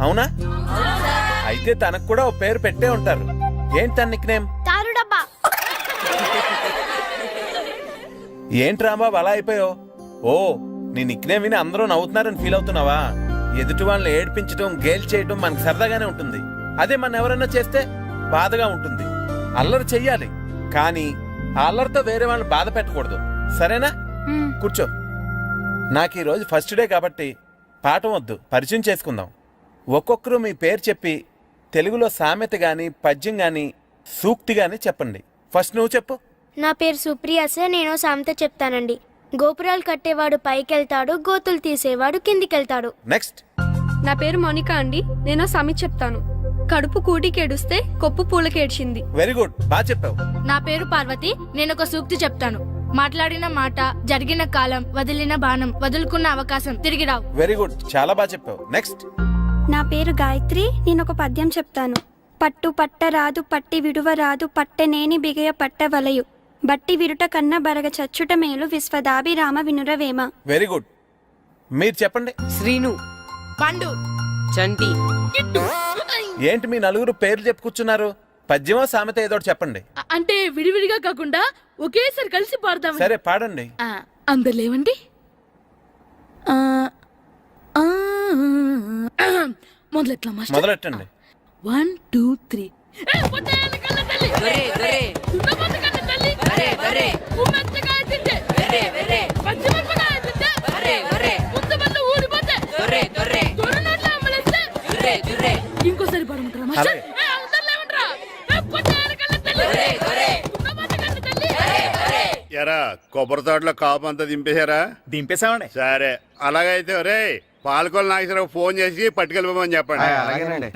అవునా? అయితే తనకు కూడా ఓ పేరు పెట్టే ఉంటారు. ఏంటి తన నిక్నేమ్? తారు డబ్బా. ఏంటి రాంబాబు అలా అయిపోయావు? ఓ, నీ నిక్నేమ్ విని అందరూ నవ్వుతున్నారని ఫీల్ అవుతున్నావా? ఎదుటి వాళ్ళని ఏడిపించడం, గేల్ చేయడం మనకు సరదాగానే ఉంటుంది. అదే మన ఎవరైనా చేస్తే బాధగా ఉంటుంది. అల్లరి చెయ్యాలి, కానీ ఆ అల్లరితో వేరే వాళ్ళని బాధ పెట్టకూడదు. సరేనా? కూర్చో. నాకు ఈ రోజు ఫస్ట్ డే కాబట్టి పాఠం వద్దు, పరిచయం చేసుకుందాం. ఒక్కొక్కరు మీ పేరు చెప్పి తెలుగులో సామెత గాని, పద్యం గాని, సూక్తి గాని చెప్పండి. ఫస్ట్ నువ్వు చెప్పు. నా పేరు సుప్రియ సార్. నేను సామెత చెప్తానండి. గోపురాలు కట్టేవాడు పైకెళ్తాడు, గోతులు తీసేవాడు కిందికెళ్తాడు. నెక్స్ట్. నా పేరు మోనికా అండి. నేను సామెత చెప్తాను. కడుపు కూటికేడుస్తే కొప్పు పూలకేడ్చింది. వెరీ గుడ్, బాగా చెప్పావు. నా పేరు పార్వతి. నేను ఒక సూక్తి చెప్తాను. మాట్లాడిన మాట, జరిగిన కాలం, వదిలిన బాణం, వదులుకున్న అవకాశం తిరిగి రావు. వెరీ గుడ్, చాలా బాగా చెప్పావు. నెక్స్ట్. నా పేరు గాయత్రి. నేను ఒక పద్యం చెప్తాను. పట్టు పట్ట రాదు, పట్టి విడువ రాదు, పట్టెనేని బిగయ పట్ట వలయు, బట్టి విరుట కన్న బరగ చచ్చుట మేలు, విశ్వదాభిరామ వినురవేమ. Very good. మీరు చెప్పండి. శ్రీను, పండు, చంటి, కిట్టు. ఏంటి మీ నలుగురు పేర్లు చెప్పుకొచ్చున్నారు? పద్యమో సామెత ఏదో ఒకటి చెప్పండి. అంటే విడివిడిగా కాకుండా ఒకేసారి కలిసి పాడదాం. సరే, పాడండి. అందరు లేవండి. మొదలెట్లా మాస్టర్? మొదలెట్టండి. 1 2 3. ఇంకోసారి పాడమంటారా మాస్టర్? ఎరా కొబ్బరి తోటలో కాపు అంతా దింపేశారా? దింపేశామండి. సరే, అలాగైతే రే పాలకొల నాగేశ్వరరావు ఫోన్ చేసి పట్టుకెళ్ళిపోమని చెప్పండి. అలాగేనండి.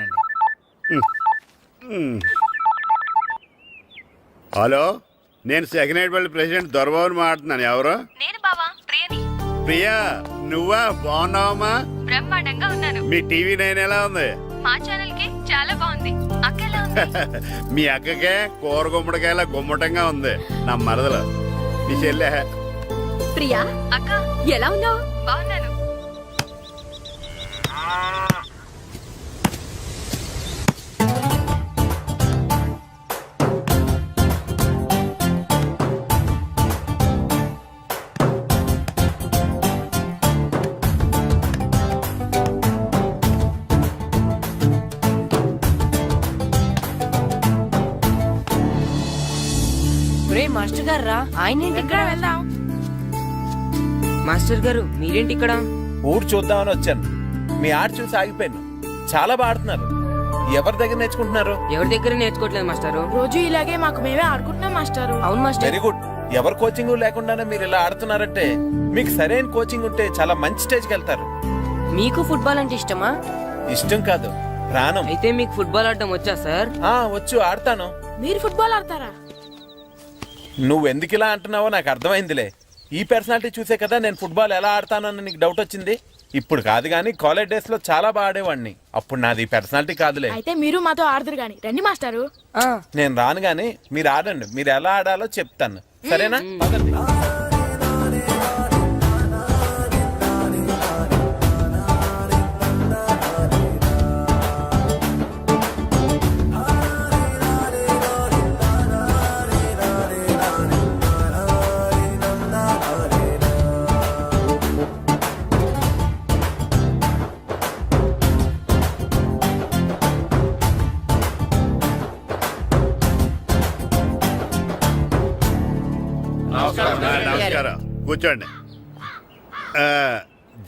హలో, నేను సెకండ్ హెడ్ వాళ్ళ ప్రెసిడెంట్ దొరబాబుని మాట్లాడుతున్నాను. ఎవరు? నేను బావా ప్రియని. ప్రియా, నువ్వా? బాగున్నావమ్మా? బ్రహ్మాండంగా ఉన్నాను. మీ టీవీ 9 ఎలా ఉంది? మా ఛానల్ కి చాలా బాగుంది. అక్కలా ఉంది. మీ అక్కకే కూర గుమ్మడికాయల గుమ్మటంగా ఉంది. నా మరదలు మీ చెల్లె. ప్రియా అక్క ఎలా ఉన్నావు? బాగున్నాను. మాస్టర్ గారు రా. ఆయన ఏంటి ఇక్కడ? వెళ్దాం. మాస్టర్ గారు మీరేంటి ఇక్కడ? ఊరు చూద్దామని వచ్చాను. మీ ఆట చూసి ఆగిపోయాను. చాలా బాగా ఆడుతున్నారు. ఎవరి దగ్గర నేర్చుకుంటున్నారు? ఎవరి దగ్గర నేర్చుకోవట్లేదు మాస్టారు. రోజు ఇలాగే మాకు మేమే ఆడుకుంటున్నాం మాస్టారు. అవును మాస్టర్. Very good. ఎవరు కోచింగ్ లేకుండానే మీరు ఇలా ఆడుతున్నారంటే మీకు సరైన కోచింగ్ ఉంటే చాలా మంచి స్టేజ్కి వెళ్తారు. మీకు ఫుట్బాల్ అంటే ఇష్టమా? ఇష్టం కాదు, ప్రాణం. అయితే మీకు ఫుట్బాల్ ఆడటం వచ్చా సార్? వచ్చు, ఆడతాను. మీరు ఫుట్బాల్ ఆడతారా? నువ్వు ఎందుకు ఇలా అంటున్నావో నాకు అర్థమైందిలే. ఈ పర్సనాలిటీ చూసే కదా నేను ఫుట్బాల్ ఎలా ఆడతానని నీకు డౌట్ వచ్చింది. ఇప్పుడు కాదు కానీ కాలేజ్ డేస్ లో చాలా బాగా ఆడేవాడిని. అప్పుడు నాది పర్సనాలిటీ కాదులే. అయితే మీరు మాతో ఆడదురు గాని రండి మాస్టారు. నేను రాను గానీ మీరు ఆడండి. మీరు ఎలా ఆడాలో చెప్తాను, సరేనా? పదండి. నమస్కారం, కూర్చోండి.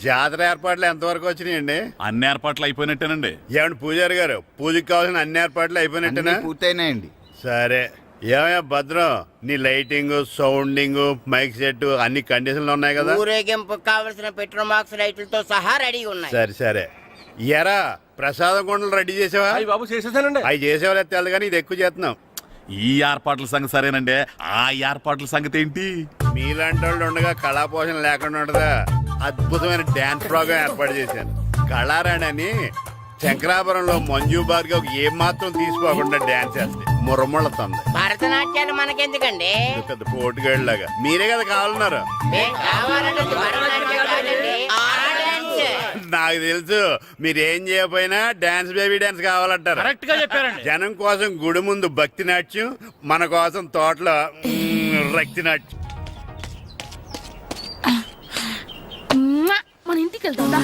జాతర ఏర్పాట్లు ఎంతవరకు వచ్చినాయండి? అన్ని ఏర్పాట్లు అయిపోయినట్టేనండి. ఏమండి పూజారి గారు, పూజకి కావాల్సిన అన్ని ఏర్పాట్లు అయిపోయినట్టేనా? పూర్తయినాయండి. సరే. ఏమయ్యా భద్రం, నీ లైటింగ్, సౌండింగ్, మైక్ సెట్ అన్ని కండిషన్లు ఉన్నాయి కదా? ఊరేగింపు కావలసిన పెట్రోల్ మార్క్స్ లైట్లతో సహా రెడీ ఉన్నాయి. సరే సరే. ఎరా ప్రసాదం కొండలు రెడీ చేసావా? బాబు చేసేసానండి. అవి చేసేవాళ్ళు తెలదు కానీ ఇది ఎక్కువ చేస్తున్నాం. ఈ ఏర్పాట్ల సంగతి సరేనండి, ఆ ఏర్పాట్ల సంగతి ఏంటి? మీలాంటి వాళ్ళు ఉండగా కళాపోషణ లేకుండా ఉండదా? అద్భుతమైన డ్యాన్స్ ప్రోగ్రామ్ ఏర్పాటు చేశాను. కళారాణి అని శంకరాపురంలో మంజు భార్గవ్ ఏం మాత్రం తీసుకోకుండా డ్యాన్స్ చేస్తే మురముళ్ళతుంది. భరతనాట్యాలు మనకెందుకండి? పెద్ద పోటుగాళ్ళలాగా మీరే కదా కావాలన్నారు. నాకు తెలుసు మీరేం చేయకపోయినా డాన్స్ బేబీ డాన్స్ కావాలంటారు. కరెక్ట్ గా చెప్పారండి. జనం కోసం గుడి ముందు భక్తి నాట్యం, మన కోసం తోటలో రక్తి నాట్యం. మన ఇంటికి వెళ్తుందా?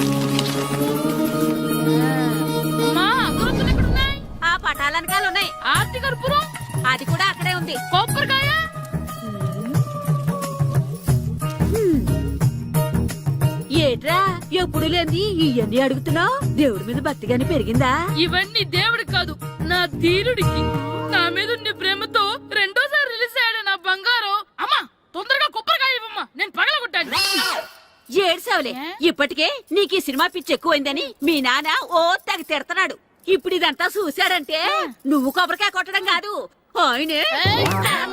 ఆ పటాలనకాలు ఉన్నాయి. ఆర్తి కర్పూరం అది కూడా అక్కడే ఉంది. కొబ్బరికాయ ఏట్రా ఎప్పుడు లేని ఇవన్నీ అడుగుతున్నావు? దేవుడి మీద భక్తిగానే పెరిగిందా? ఇవన్నీ దేవుడికి కాదు, నా ధీరుడికి. నా మీద ఉండే ప్రేమతో రెండోసారి రిలీజ్ అయ్యాడు నా బంగారం. అమ్మా తొందరగా కొబ్బరికాయ ఇవ్వమ్మా, నేను పగలగొట్టాను. ఏడ్సావులే, ఇప్పటికే నీకు ఈ సినిమా పిచ్చి ఎక్కువైందని మీ నాన్న ఓ తెగ తిడతాడు. ఇప్పుడు ఇదంతా చూశాడంటే నువ్వు కొబ్బరికాయ కొట్టడం కాదు, ఆయనే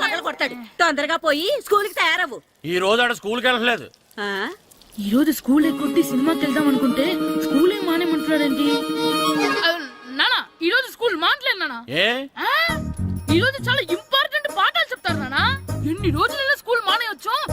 పగల కొడతాడు. తొందరగా పోయి స్కూల్ కి తయారవు. ఈ రోజు ఆడ స్కూల్కి వెళ్ళలేదు. ఈ రోజు స్కూల్ ఎక్కొట్టి సినిమాకి వెళ్దాం అనుకుంటే స్కూల్ ఏం మానేమంటున్నాడేంటి? నానా ఈ రోజు స్కూల్ మానట్లేదు నానా. ఏ ఈ రోజు చాలా ఇంపార్టెంట్ పాఠాలు చెప్తారు నానా. ఎన్ని రోజుల